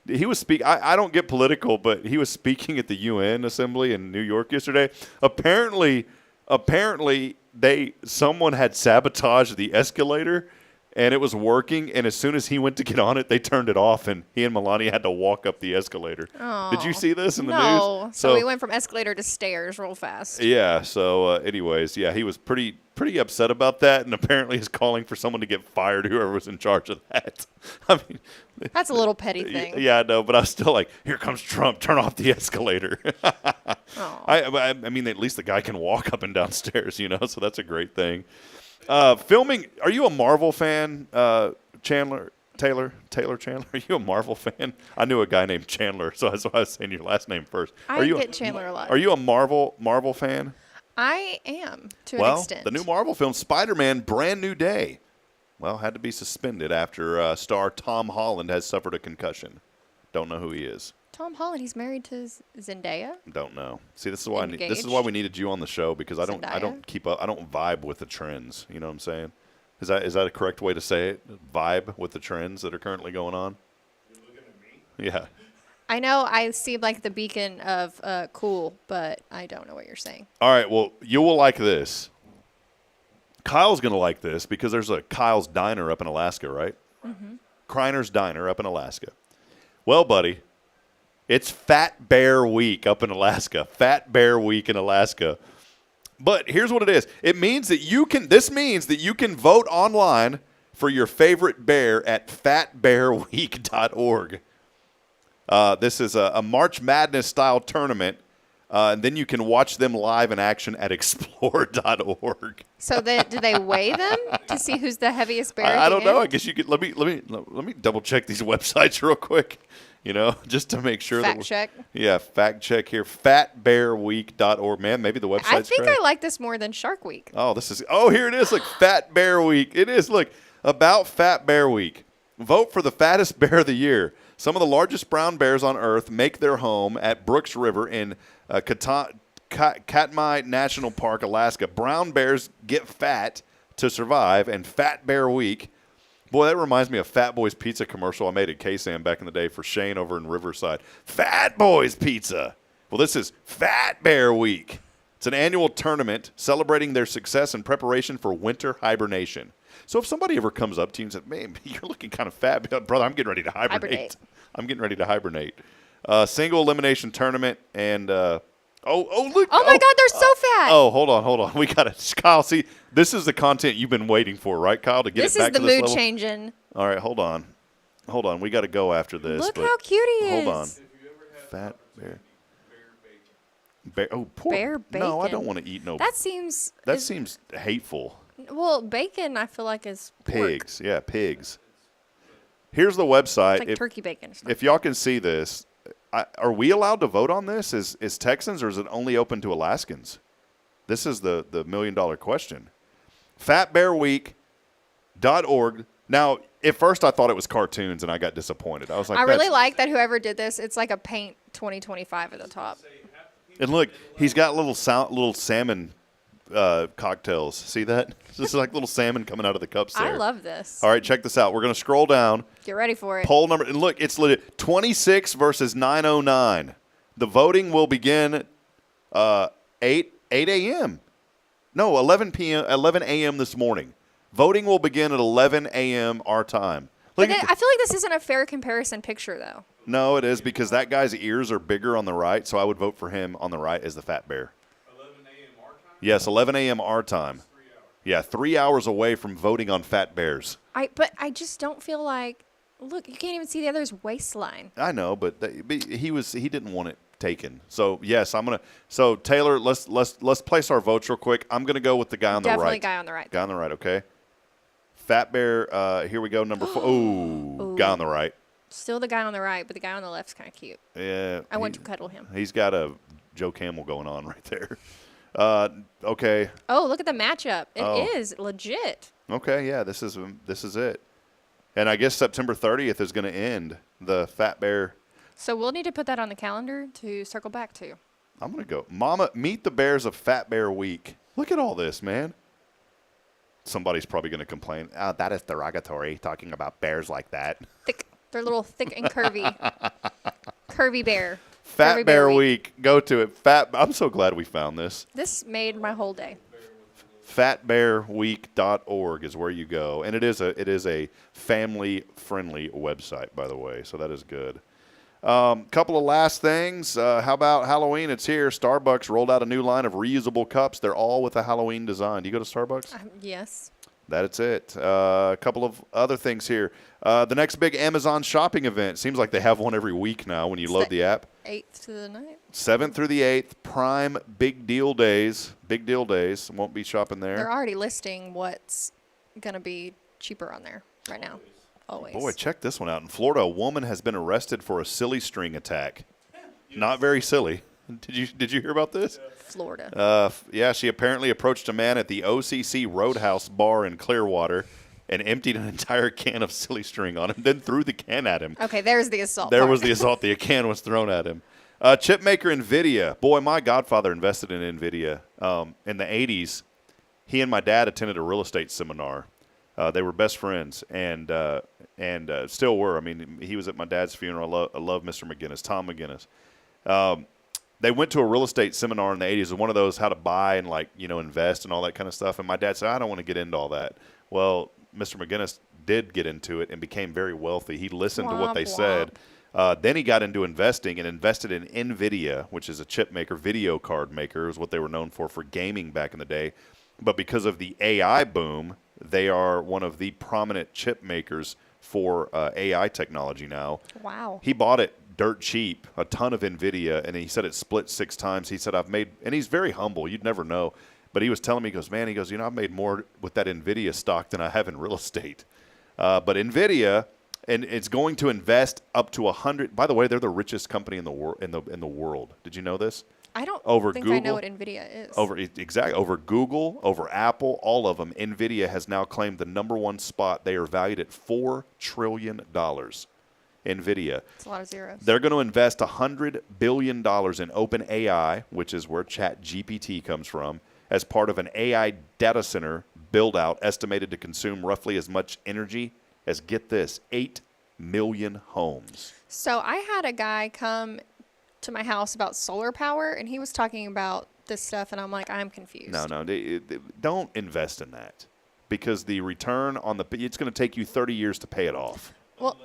He was speaking. I don't get political, but he was speaking at the UN assembly in New York yesterday. Apparently, someone had sabotaged the escalator, and it was working. And as soon as he went to get on it, they turned it off, and he and Melania had to walk up the escalator. Oh, did you see this in the news? No. So we went from escalator to stairs real fast. Yeah. So, anyways, yeah, he was pretty upset about that, and apparently is calling for someone to get fired, whoever was in charge of that. I mean, that's a little petty thing. Yeah, I know, but I was still like, here comes Trump, turn off the escalator. I mean, at least the guy can walk up and down stairs, so that's a great thing. Filming, are you a Marvel fan, Chandler? Taylor Chandler, are you a Marvel fan? I knew a guy named Chandler, so that's why I was saying your last name first. I get Chandler a lot. Are you a Marvel fan? I am, to an extent. The new Marvel film, Spider-Man, Brand New Day, had to be suspended after star Tom Holland has suffered a concussion. Don't know who he is. Tom Holland, he's married to Zendaya. Don't know. See, this is why this is why we needed you on the show, because I don't keep up. I don't vibe with the trends. You know what I'm saying? Is that a correct way to say it? Vibe with the trends that are currently going on. You're looking at me? Yeah. I know I seem like the beacon of cool, but I don't know what you're saying. All right, well, you will like this. Kyle's going to like this because there's a Kyle's Diner up in Alaska, right? Mm-hmm. Kreiner's Diner up in Alaska. Well, buddy, it's Fat Bear Week up in Alaska. Fat Bear Week in Alaska. But here's what it is. This means that you can vote online for your favorite bear at fatbearweek.org. This is a March Madness-style tournament And then you can watch them live in action at explore.org. So do they weigh them to see who's the heaviest bear? I don't know. I guess you could. Let me double check these websites real quick. Just to make sure. Fact check. Yeah, fact check here. Fatbearweek.org. Man, maybe the website's I think correct. I like this more than Shark Week. Oh, here it is. Look, Fat Bear Week. It is. Look, about Fat Bear Week. Vote for the fattest bear of the year. Some of the largest brown bears on Earth make their home at Brooks River in Katmai National Park, Alaska. Brown bears get fat to survive, and Fat Bear Week. Boy, that reminds me of Fat Boys Pizza commercial I made at KSAM back in the day for Shane over in Riverside. Fat Boys Pizza. Well, this is Fat Bear Week. It's an annual tournament celebrating their success in preparation for winter hibernation. So if somebody ever comes up to you and says, man, you're looking kind of fat, brother, I'm getting ready to hibernate. I'm getting ready to hibernate. Single elimination tournament and look. Oh my God, they're so fat. Oh, hold on. We got it. Kyle, see, this is the content you've been waiting for, right, Kyle, to get This it back is the to this mood level? changing. All right, hold on. We got to go after this. Look how cute he is. Hold on. Fat bear. Poor. Bear bacon. No, I don't want to eat no. That seems hateful. Well, bacon I feel like is pork. Pigs. Yeah, pigs. Here's the website. It's like turkey bacon. If y'all can see this, are we allowed to vote on this as Texans, or is it only open to Alaskans? This is the $1 million question. Fatbearweek.org. Now, at first I thought it was cartoons, and I got disappointed. I was like, I really like that whoever did this, it's like a paint 2025 at the top. And look, he's got little salmon cocktails. See that? This is like little salmon coming out of the cups there. I love this. All right, check this out. We're going to scroll down. Get ready for it. Poll number, and look, it's legit. 26 versus 909. The voting will begin 8 a.m. No, 11 a.m. this morning. Voting will begin at 11 a.m. our time. But then, I feel like this isn't a fair comparison picture, though. No, it is, because that guy's ears are bigger on the right, so I would vote for him on the right as the fat bear. 11 a.m. our time? Yes, 11 a.m. our time. 3 hours. Yeah, 3 hours away from voting on fat bears. But I just don't feel like. Look, you can't even see the other's waistline. I know, but he didn't want it taken. So yes, I'm gonna. So Taylor, let's place our votes real quick. I'm gonna go with the guy on the right. Definitely guy on the right. Guy on the right. Okay. Fat bear. Here we go. Number 4. Ooh, guy on the right. Still the guy on the right, but the guy on the left's kind of cute. Yeah. I want to cuddle him. He's got a Joe Camel going on right there. Okay. Oh, look at the matchup. It is legit. Okay. Yeah. This is it. And I guess September 30th is going to end the Fat Bear. So we'll need to put that on the calendar to circle back to. I'm going to go. Mama, meet the bears of Fat Bear Week. Look at all this, man. Somebody's probably going to complain. Oh, that is derogatory, talking about bears like that. Thick. They're a little thick and curvy. Curvy bear. Fat Curvy Bear Week. Go to it. I'm so glad we found this. This made my whole day. Fatbearweek.org is where you go, and it is a family-friendly website, by the way, so that is good. Couple of last things. How about Halloween? It's here. Starbucks rolled out a new line of reusable cups. They're all with a Halloween design. Do you go to Starbucks? Yes. That's it. A couple of other things here. The next big Amazon shopping event. Seems like they have one every week now when you load the app. 8th to the 9th. 7th through the 8th, Prime Big Deal Days. Big Deal Days. Won't be shopping there. They're already listing what's going to be cheaper on there right now. Always. Boy, check this one out. In Florida, a woman has been arrested for a silly string attack. Not very silly. Did you hear about this? Florida. Yeah, she apparently approached a man at the OCC Roadhouse bar in Clearwater and emptied an entire can of silly string on him, then threw the can at him. Okay, there's the assault. There was the assault. The can was thrown at him. Chip maker NVIDIA. Boy, my godfather invested in NVIDIA. In the 80s, he and my dad attended a real estate seminar. They were best friends and still were. I mean, he was at my dad's funeral. I love Mr. McGinnis, Tom McGinnis. They went to a real estate seminar in the 80s. It was one of those how to buy and, invest and all that kind of stuff. And my dad said, I don't want to get into all that. Well, Mr. McGinnis did get into it and became very wealthy. He listened to what they said. Then he got into investing and invested in NVIDIA, which is a chip maker, video card maker is what they were known for gaming back in the day. But because of the AI boom, they are one of the prominent chip makers for AI technology now. Wow. He bought it dirt cheap, a ton of NVIDIA, and he said it split 6 times. He said, I've made, and he's very humble. You'd never know. But he was telling me, he goes, man, I've made more with that NVIDIA stock than I have in real estate. But NVIDIA, and it's going to invest up to 100. By the way, they're the richest company in the world. Did you know this? I don't think Google, I know what NVIDIA is. Over Google, over Apple, all of them. NVIDIA has now claimed the #1 spot. They are valued at $4 trillion. NVIDIA. It's a lot of zeros. They're going to invest $100 billion in OpenAI, which is where ChatGPT comes from, as part of an AI data center build-out estimated to consume roughly as much energy as, get this, 8 million homes. So I had a guy come to my house about solar power, and he was talking about this stuff, and I'm like, I'm confused. No, don't invest in that, because the return on it's going to take you 30 years to pay it off. Well,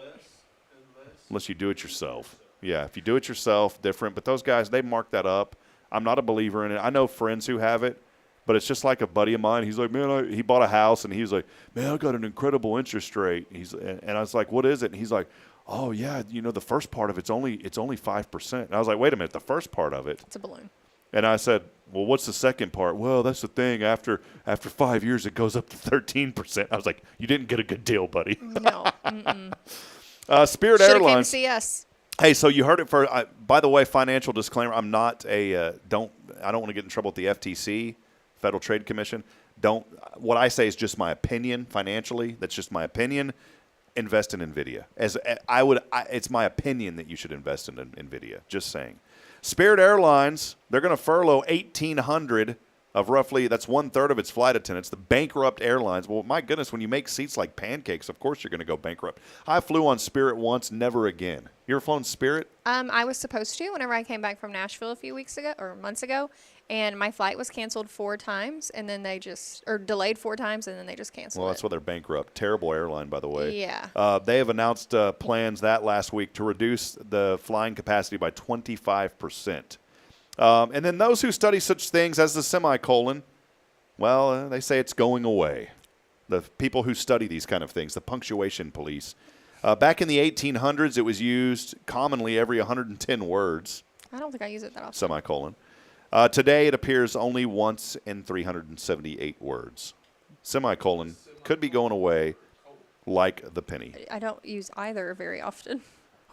unless you do it yourself. Yeah, if you do it yourself, different. But those guys, they mark that up. I'm not a believer in it. I know friends who have it, but it's just like a buddy of mine. He's like, man, he bought a house, and he was like, man, I got an incredible interest rate. And I was like, what is it? And he's like, oh, yeah, the first part of it's only 5%. And I was like, wait a minute, the first part of it? It's a balloon. And I said, well, what's the second part? Well, that's the thing. After 5 years, it goes up to 13%. I was like, you didn't get a good deal, buddy. No. Spirit Should've Airlines. came to see us. Hey, so you heard it first. By the way, financial disclaimer, I'm not I don't want to get in trouble with the FTC, Federal Trade Commission. What I say is just my opinion financially. That's just my opinion. Invest in NVIDIA. It's my opinion that you should invest in NVIDIA. Just saying. Spirit Airlines, they're going to furlough 1,800 of roughly, that's 1/3 of its flight attendants, the bankrupt airlines. Well, my goodness, when you make seats like pancakes, of course you're going to go bankrupt. I flew on Spirit once, never again. You ever flown Spirit? I was supposed to whenever I came back from Nashville a few weeks ago or months ago, and my flight was canceled 4 times, and then delayed 4 times, and then they just canceled Well, that's why they're bankrupt. Terrible airline, by the way. Yeah. They have announced plans that last week to reduce the flying capacity by 25%. And then those who study such things as the semicolon, well, they say it's going away. The people who study these kind of things, the punctuation police. Back in the 1800s, it was used commonly every 110 words. I don't think I use it that often. Semicolon. Today, it appears only once in 378 words. Semicolon could be going away like the penny. I don't use either very often.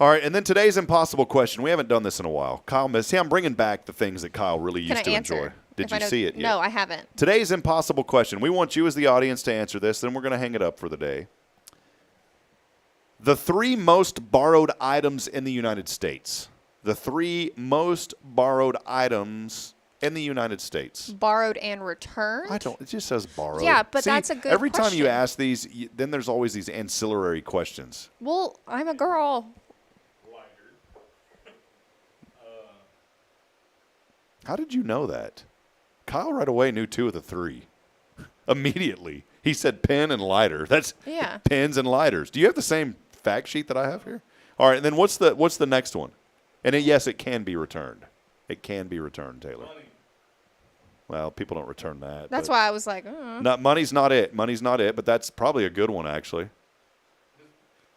All right, and then today's impossible question. We haven't done this in a while. Kyle, see, I'm bringing back the things that Kyle really used to enjoy. Did you see it yet? No, I haven't. Today's impossible question. We want you as the audience to answer this, then we're going to hang it up for the day. The 3 most borrowed items in the United States. The 3 most borrowed items in the United States. Borrowed and returned? It just says borrowed. Yeah, but that's a good every question. time you ask these, then there's always these ancillary questions. Well, I'm a girl. How did you know that? Kyle right away knew 2 of the 3. Immediately. He said pen and lighter. That's pens and lighters. Do you have the same fact sheet that I have here? All right, and then what's the next one? And yes, it can be returned. It can be returned, Taylor. Money. Well, people don't return that. That's why I was like, money's not it. Money's not it, but that's probably a good one, actually.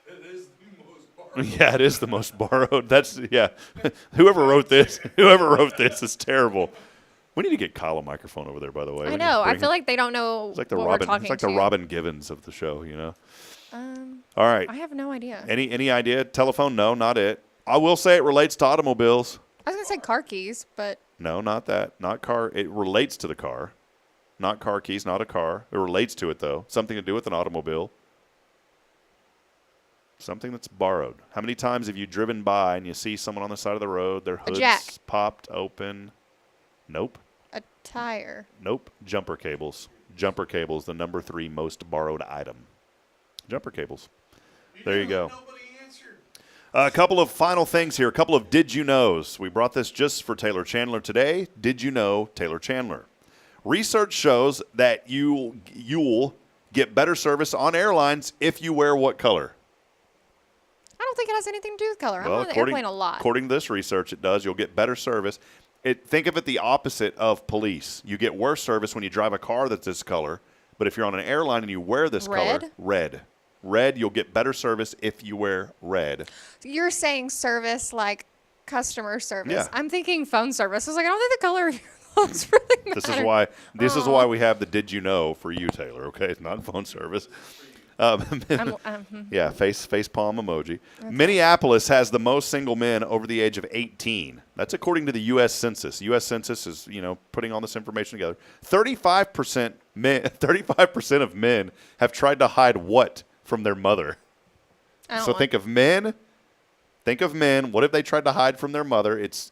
It is the most borrowed. Yeah, it is the most borrowed. Whoever wrote this is terrible. We need to get Kyle a microphone over there, by the way. I know. I feel like they don't know it's like what we're talking the to. Robin Givens of the show, you know? All right. I have no idea. Any idea? Telephone? No, not it. I will say it relates to automobiles. I was going to say car keys, but... No, not that. Not car. It relates to the car. Not car keys, not a car. It relates to it, though. Something to do with an automobile. Something that's borrowed. How many times have you driven by and you see someone on the side of the road, their hood's popped open? Nope. A tire. Nope. Jumper cables. Jumper cables, the number 3 most borrowed item. Jumper cables. There you go. Nobody answered. A couple of final things here. A couple of did you knows. We brought this just for Taylor Chandler today. Did you know Taylor Chandler? Research shows that you'll get better service on airlines if you wear what color? I don't think it has anything to do with color. I'm on the airplane a lot. According to this research, it does. You'll get better service. Think of it the opposite of police. You get worse service when you drive a car that's this color. But if you're on an airline and you wear this color, red. Red, you'll get better service if you wear red. You're saying service like customer service. Yeah. I'm thinking phone service. I was like, I don't think the color of your clothes really matter. This is why we have the did you know for you, Taylor, okay? It's not phone service. Yeah, face palm emoji. Okay. Minneapolis has the most single men over the age of 18. That's according to the U.S. Census. U.S. Census is, putting all this information together. 35% of men have tried to hide what from their mother? So think of men. What have they tried to hide from their mother? It's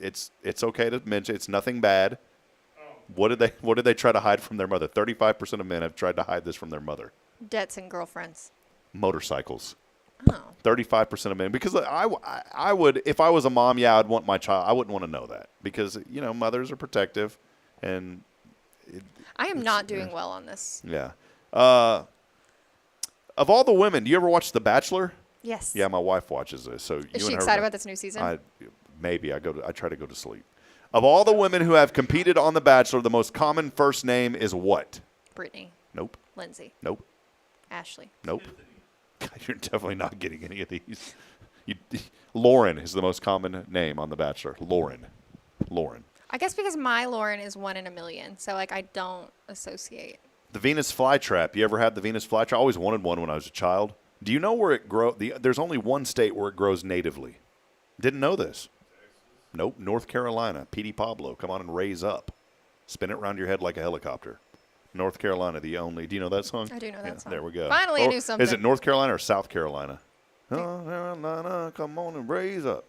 okay to mention. It's nothing bad. What did they try to hide from their mother? 35% of men have tried to hide this from their mother. Debts and girlfriends. Motorcycles. Oh. 35% of men. Because I would, if I was a mom, I'd want my child. I wouldn't want to know that because mothers are protective, and I am not doing well on this. Yeah. Of all the women, do you ever watch The Bachelor? Yes. Yeah, my wife watches this. So is she excited about this new season? Maybe I try to go to sleep. Of all the women who have competed on The Bachelor, the most common first name is what? Brittany. Nope. Lindsay. Nope. Ashley. Nope. God, you're definitely not getting any of these. Lauren is the most common name on The Bachelor. Lauren. I guess because my Lauren is 1 in a million, so I don't associate. The Venus flytrap. You ever had the Venus flytrap? I always wanted one when I was a child. Do you know where it grows? There's only one state where it grows natively. Didn't know this. Nope. North Carolina. Petey Pablo. Come on and raise up. Spin it around your head like a helicopter. North Carolina, the only. Do you know that song? I do know that song. There we go. Finally, I knew something. Is it North Carolina or South Carolina? North Carolina, come on and raise up.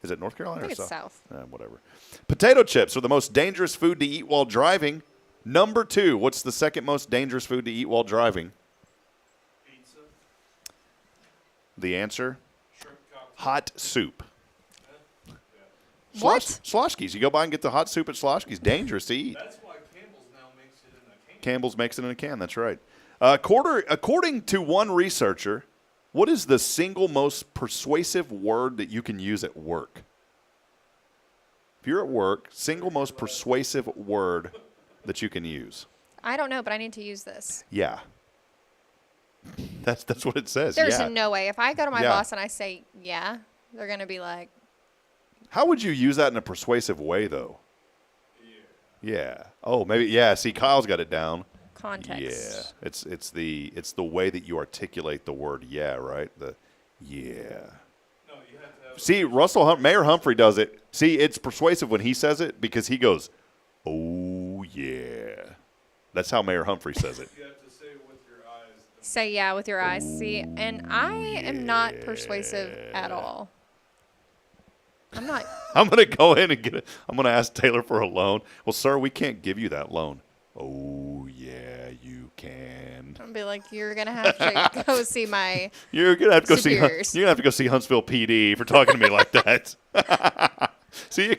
Is it North Carolina I think or it's South? Whatever. Potato chips are the most dangerous food to eat while driving. Number 2, what's the second most dangerous food to eat while driving? Pizza. The answer? Shrimp cocktail. Hot soup. What? Sloshki's. You go by and get the hot soup at Sloshki's. Dangerous to eat. That's why Campbell's now makes it in a can. Campbell's makes it in a can. That's right. According to one researcher, what is the single most persuasive word that you can use at work? If you're at work, single most persuasive word that you can use. I don't know, but I need to use this. Yeah. That's what it says. There's yeah. no way. If I go to my Yeah. boss and I say, yeah, they're going to be like, How would you use that in a persuasive way, though? Yeah. Oh, maybe. Yeah. See, Kyle's got it down. context. Yeah. It's the way that you articulate the word. Yeah. Right. Yeah. No, you have to have See, Mayor Humphrey does it. See, it's persuasive when he says it because he goes, "Oh yeah." That's how Mayor Humphrey says it. you have to say it with your eyes. Say yeah with your eyes. See, and I am not persuasive at all. I'm not. I'm going to go in and get it. I'm going to ask Taylor for a loan. Well, sir, we can't give you that loan. Oh, yeah, you can. I'm gonna be like, you're gonna have to go see my. You're gonna have to go superiors. see. You're gonna have to go see Huntsville PD for talking to me like that. See,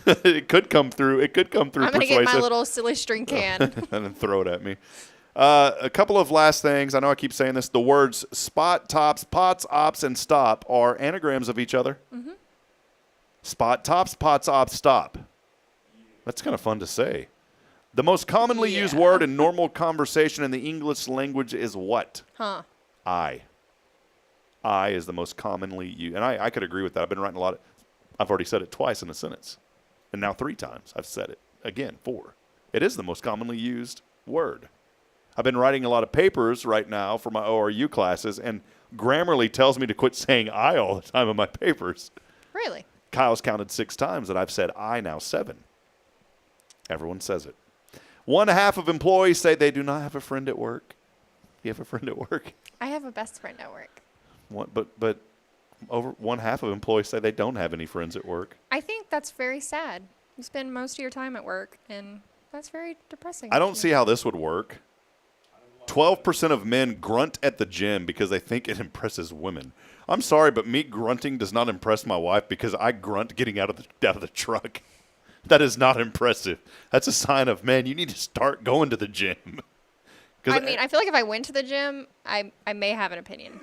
it could come through. It could come through. I'm gonna persuasive. get my little silly string can. And then throw it at me. A couple of last things. I know I keep saying this. The words spot, tops, pots, ops, and stop are anagrams of each other. Mm-hmm. Spot, tops, pots, ops, stop. That's kind of fun to say. The most commonly used word in normal conversation in the English language is what? Huh. I. I is the most commonly used. And I could agree with that. I've been writing a lot of, I've already said it twice in a sentence. And now 3 times I've said it. Again, 4. It is the most commonly used word. I've been writing a lot of papers right now for my ORU classes, and Grammarly tells me to quit saying I all the time in my papers. Really? Kyle's counted 6 times, and I've said I now 7. Everyone says it. 1/2 of employees say they do not have a friend at work. You have a friend at work? I have a best friend at work. But over 1/2 of employees say they don't have any friends at work. I think that's very sad. You spend most of your time at work, and that's very depressing. I don't see how this would work. 12% of men grunt at the gym because they think it impresses women. I'm sorry, but me grunting does not impress my wife because I grunt getting out of the truck. That is not impressive. That's a sign of, man, you need to start going to the gym. I mean, I feel like if I went to the gym, I may have an opinion.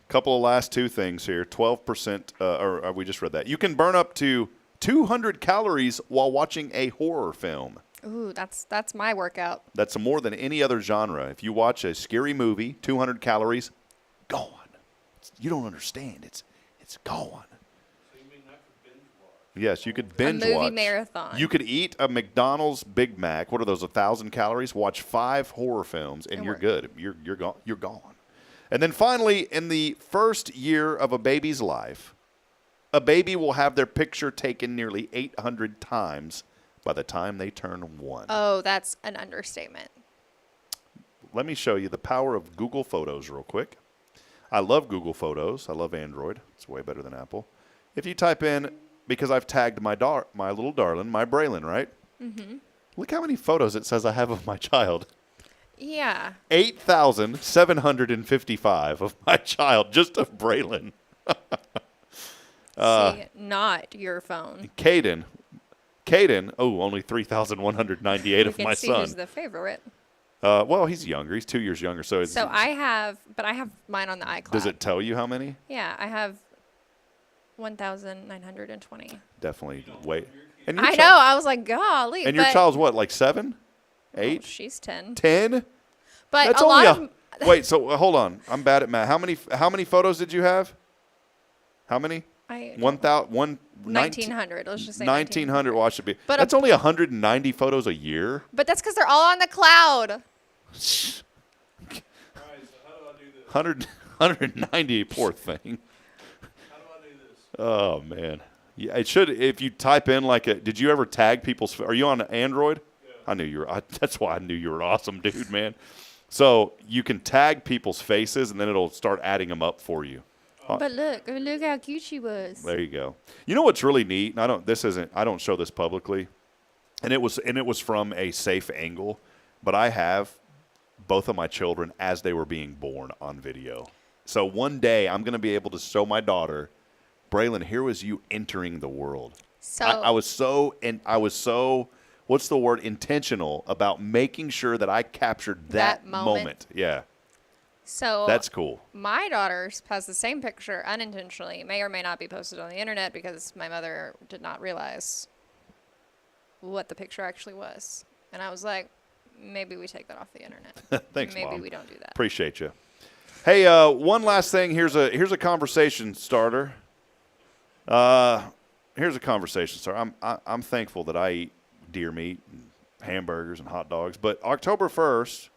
Couple of last 2 things here. 12%, or we just read that. You can burn up to 200 calories while watching a horror film. Ooh, that's my workout. That's more than any other genre. If you watch a scary movie, 200 calories, gone. You don't understand. It's gone. Yes, you could binge movie watch. marathon. You could eat a McDonald's Big Mac. What are those? 1,000 calories. Watch 5 horror films, and you're good. You're gone. You're gone. And then finally, in the first year of a baby's life, a baby will have their picture taken nearly 800 times by the time they turn 1. Oh, that's an understatement. Let me show you the power of Google Photos real quick. I love Google Photos. I love Android. It's way better than Apple. If you type in, because I've tagged my little darling, my Braylon, right? Mm-hmm. Look how many photos it says I have of my child. Yeah. 8,755 of my child, just of Braylon. See, not your phone. Caden, only 3,198 of my see son. who's the favorite. Well, he's younger. He's 2 years younger. So I have mine on the iCloud. Does it tell you how many? Yeah, I have 1,920. Definitely. Wait. I know. I was like, golly. And your child's what, like 7? 8? Oh, she's 10. 10? But That's a only lot of Wait, so hold on. I'm bad at math. How many photos did you have? How many? 1,900. Let's just say 1,900. Well, I should be. But that's only 190 photos a year. But that's because they're all on the cloud. 190, poor thing. Oh man, yeah. It should. If you type in did you ever tag people's? Are you on Android? Yeah. I knew you were. That's why I knew you were awesome, dude, man. So you can tag people's faces, and then it'll start adding them up for you. But look how cute she was. There you go. You know what's really neat? And I don't show this publicly, and it was from a safe angle, but I have both of my children as they were being born on video. So one day I'm going to be able to show my daughter, Braylon, here was you entering the world. So I was so what's the word, intentional about making sure that I captured that moment. Yeah. So that's cool. My daughter has the same picture unintentionally. It may or may not be posted on the internet because my mother did not realize what the picture actually was. And I was like, maybe we take that off the internet. Thanks, maybe Mom. we don't do that. Appreciate you. Hey, one last thing. Here's a conversation starter. Here's a conversation starter. I'm thankful that I eat deer meat and hamburgers and hot dogs. But October 1st,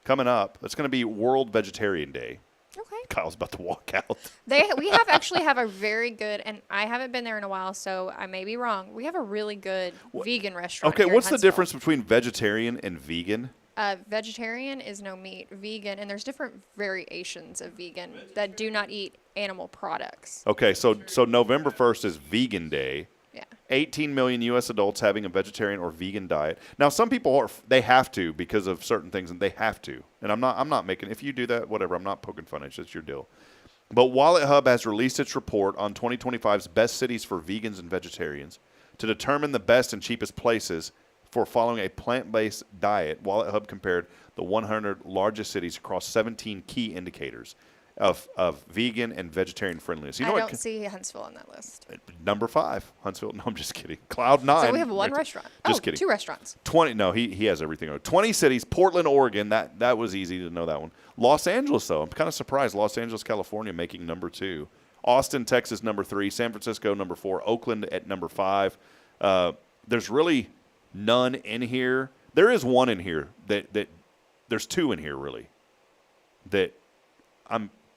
coming up, that's going to be World Vegetarian Day. Okay. Kyle's about to walk out. We actually have a very good, and I haven't been there in a while, so I may be wrong. We have a really good vegan restaurant. Okay, here in what's the Huntsville. difference between vegetarian and vegan? Vegetarian is no meat. Vegan, and there's different variations of vegan that do not eat animal products. Okay, so November 1st is Vegan Day. Yeah. 18 million U.S. adults having a vegetarian or vegan diet. Now, some people they have to because of certain things, and they have to. And I'm not making. If you do that, whatever. I'm not poking fun. It's just your deal. But Wallet Hub has released its report on 2025's best cities for vegans and vegetarians to determine the best and cheapest places for following a plant-based diet. Wallet Hub compared the 100 largest cities across 17 key indicators of vegan and vegetarian friendliness. I don't see Huntsville on that list. Number 5, Huntsville. No, I'm just kidding. Cloud 9. So we have one restaurant. Just kidding. 2 restaurants. 20. No, he has everything. 20 cities. Portland, Oregon. That was easy to know that one. Los Angeles, though. I'm kind of surprised. Los Angeles, California, making number 2. Austin, Texas, number 3. San Francisco, number 4. Oakland at number 5. There's really none in here. There is one in here that there's 2 in here really that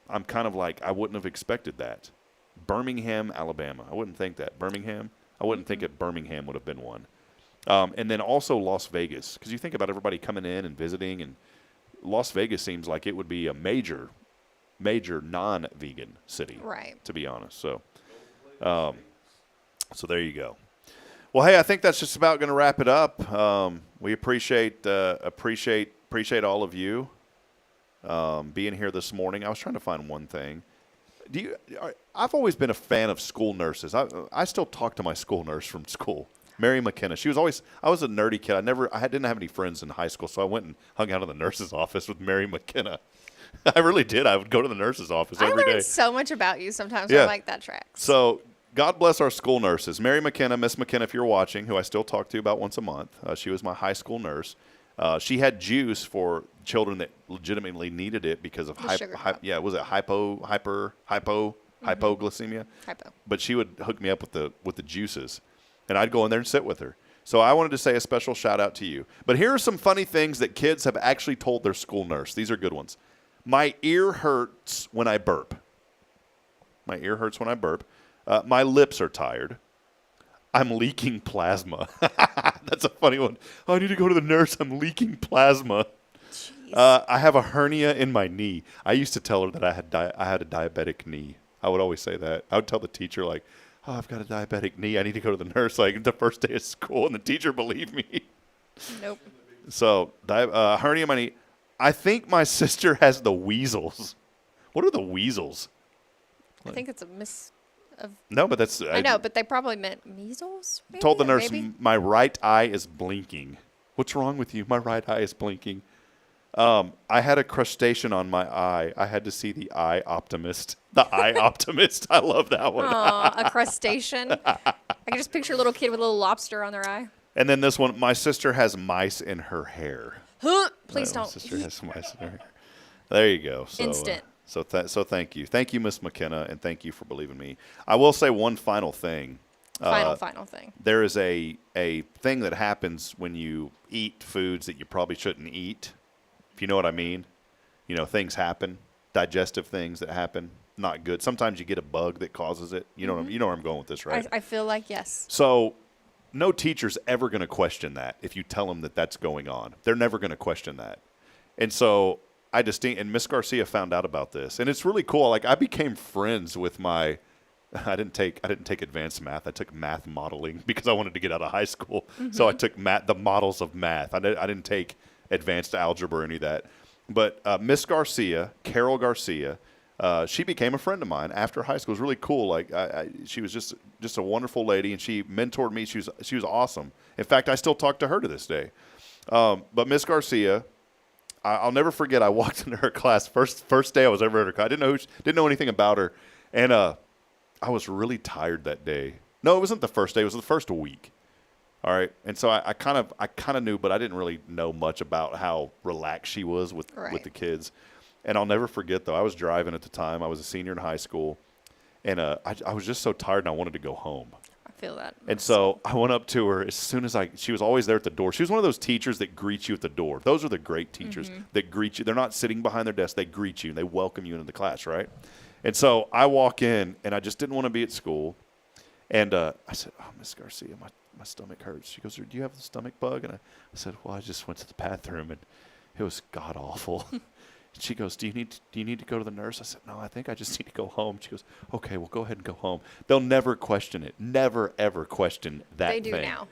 I'm kind of like, I wouldn't have expected that. Birmingham, Alabama. I wouldn't think that. Birmingham. I wouldn't think that Birmingham would have been one. And then also Las Vegas, because you think about everybody coming in and visiting, and Las Vegas seems like it would be a major non-vegan city, right? To be honest. So there you go. Well, hey, I think that's just about going to wrap it up. We appreciate all of you being here this morning. I was trying to find one thing. I've always been a fan of school nurses. I still talk to my school nurse from school, Mary McKenna. I was a nerdy kid. I didn't have any friends in high school, so I went and hung out in the nurse's office with Mary McKenna. I really did. I would go to the nurse's office every day. I learned so much about you sometimes. Yeah. I'm like, that tracks. So God bless our school nurses. Mary McKenna, Miss McKenna, if you're watching, who I still talk to about once a month. She was my high school nurse. She had juice for children that legitimately needed it because of sugar pop. was it hypoglycemia? Hypo. But she would hook me up with the juices, and I'd go in there and sit with her. So I wanted to say a special shout out to you. But here are some funny things that kids have actually told their school nurse. These are good ones. My ear hurts when I burp. My ear hurts when I burp. My lips are tired. I'm leaking plasma. That's a funny one. Oh, I need to go to the nurse. I'm leaking plasma. I have a hernia in my knee. I used to tell her that I had a diabetic knee. I would always say that. I would tell the teacher, like, oh, I've got a diabetic knee. I need to go to the nurse, like, the first day of school, and the teacher believed me. Nope. So, hernia in my knee. I think my sister has the weasels. What are the weasels? I think it's a No, but that's... I know, but they probably meant measles, maybe? Told the nurse, Maybe? my right eye is blinking. What's wrong with you? My right eye is blinking. I had a crustacean on my eye. I had to see the eye optimist. The eye optimist. I love that one. Aw, a crustacean. I can just picture a little kid with a little lobster on their eye. And then this one, my sister has mice in her hair. Please don't. My sister has mice in her hair. There you go. So, Instant. So thank you. Thank you, Miss McKenna, and thank you for believing me. I will say one final thing. Final thing. There is a thing that happens when you eat foods that you probably shouldn't eat, if you know what I mean. You know, things happen, digestive things that happen, not good. Sometimes you get a bug that causes it. You know, you know where I'm going with this, right? I feel like yes. So no teacher's ever going to question that if you tell them that that's going on. They're never going to question that. And so and Miss Garcia found out about this, and it's really cool. Like, I became friends with I didn't take advanced math. I took math modeling because I wanted to get out of high school. So I took the models of math. I didn't take advanced algebra or any of that. But Miss Garcia, Carol Garcia, she became a friend of mine after high school. It was really cool. Like, she was just a wonderful lady, and she mentored me. She was awesome. In fact, I still talk to her to this day. But Miss Garcia, I'll never forget. I walked into her class first day I was ever at her class. I didn't know anything about her, and I was really tired that day. No, it wasn't the first day. It was the first week. All right, and so I kind of knew, but I didn't really know much about how relaxed she was with the kids. And I'll never forget, though. I was driving at the time. I was a senior in high school, and I was just so tired, and I wanted to go home. I feel that. And so I went up to her as soon as she was always there at the door. She was one of those teachers that greet you at the door. Those are the great teachers that greet you. They're not sitting behind their desk. They greet you, and they welcome you into the class, right? And so I walk in, and I just didn't want to be at school. And I said, oh, Miss Garcia, my stomach hurts. She goes, do you have the stomach bug? And I said, well, I just went to the bathroom, and it was god-awful. She goes, do you need to go to the nurse? I said, no, I think I just need to go home. She goes, okay, well, go ahead and go home. They'll never question it. Never, ever question that thing. They do now.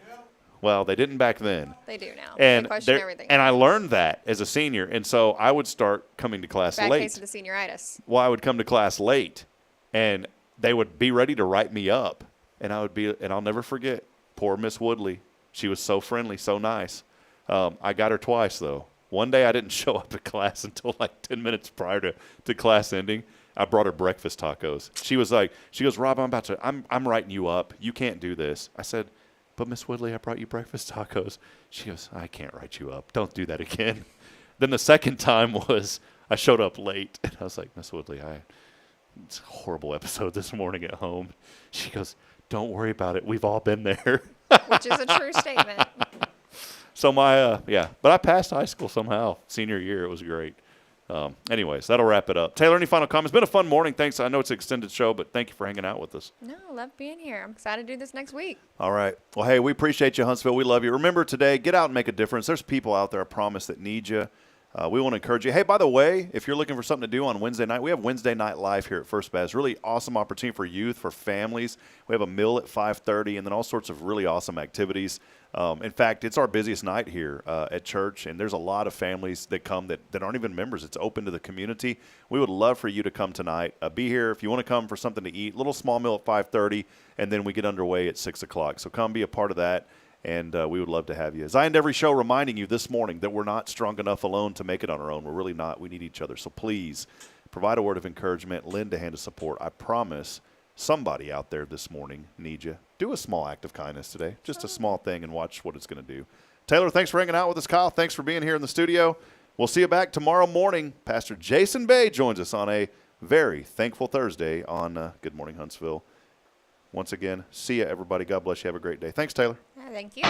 Well, they didn't back then. They do now. And they question everything. And I learned that as a senior. And so I would start coming to class Bad late. case of the senioritis. Well, I would come to class late, and they would be ready to write me up. And I'll never forget, poor Miss Woodley. She was so friendly, so nice. I got her twice, though. One day I didn't show up at class until like 10 minutes prior to class ending. I brought her breakfast tacos. She goes, Rob, I'm writing you up. You can't do this. I said, but Miss Woodley, I brought you breakfast tacos. She goes, I can't write you up. Don't do that again. Then the second time was I showed up late, and I was like, Miss Woodley, it's a horrible episode this morning at home. She goes, don't worry about it. We've all been there. Which is a true statement. So but I passed high school somehow. Senior year, it was great. Anyways, that'll wrap it up. Taylor, any final comments? It's been a fun morning. Thanks. I know it's an extended show, but thank you for hanging out with us. No, love being here. I'm excited to do this next week. All right. Well, hey, we appreciate you, Huntsville. We love you. Remember today, get out and make a difference. There's people out there, I promise, that need you. We want to encourage you. Hey, by the way, if you're looking for something to do on Wednesday night, we have Wednesday Night Live here at First Baptist. Really awesome opportunity for youth, for families. We have a meal at 5:30 and then all sorts of really awesome activities. In fact, it's our busiest night here at church, and there's a lot of families that come that aren't even members. It's open to the community. We would love for you to come tonight. Be here if you want to come for something to eat. Little small meal at 5:30, and then we get underway at 6 o'clock. So come be a part of that. And we would love to have you. As I end every show reminding you this morning that we're not strong enough alone to make it on our own. We're really not. We need each other. So please provide a word of encouragement, lend a hand of support. I promise somebody out there this morning needs you. Do a small act of kindness today. Just a small thing, and watch what it's going to do. Taylor, thanks for hanging out with us. Kyle, thanks for being here in the studio. We'll see you back tomorrow morning. Pastor Jason Bay joins us on a very thankful Thursday on Good Morning Huntsville. Once again, see you, everybody. God bless you. Have a great day. Thanks, Taylor. Thank you.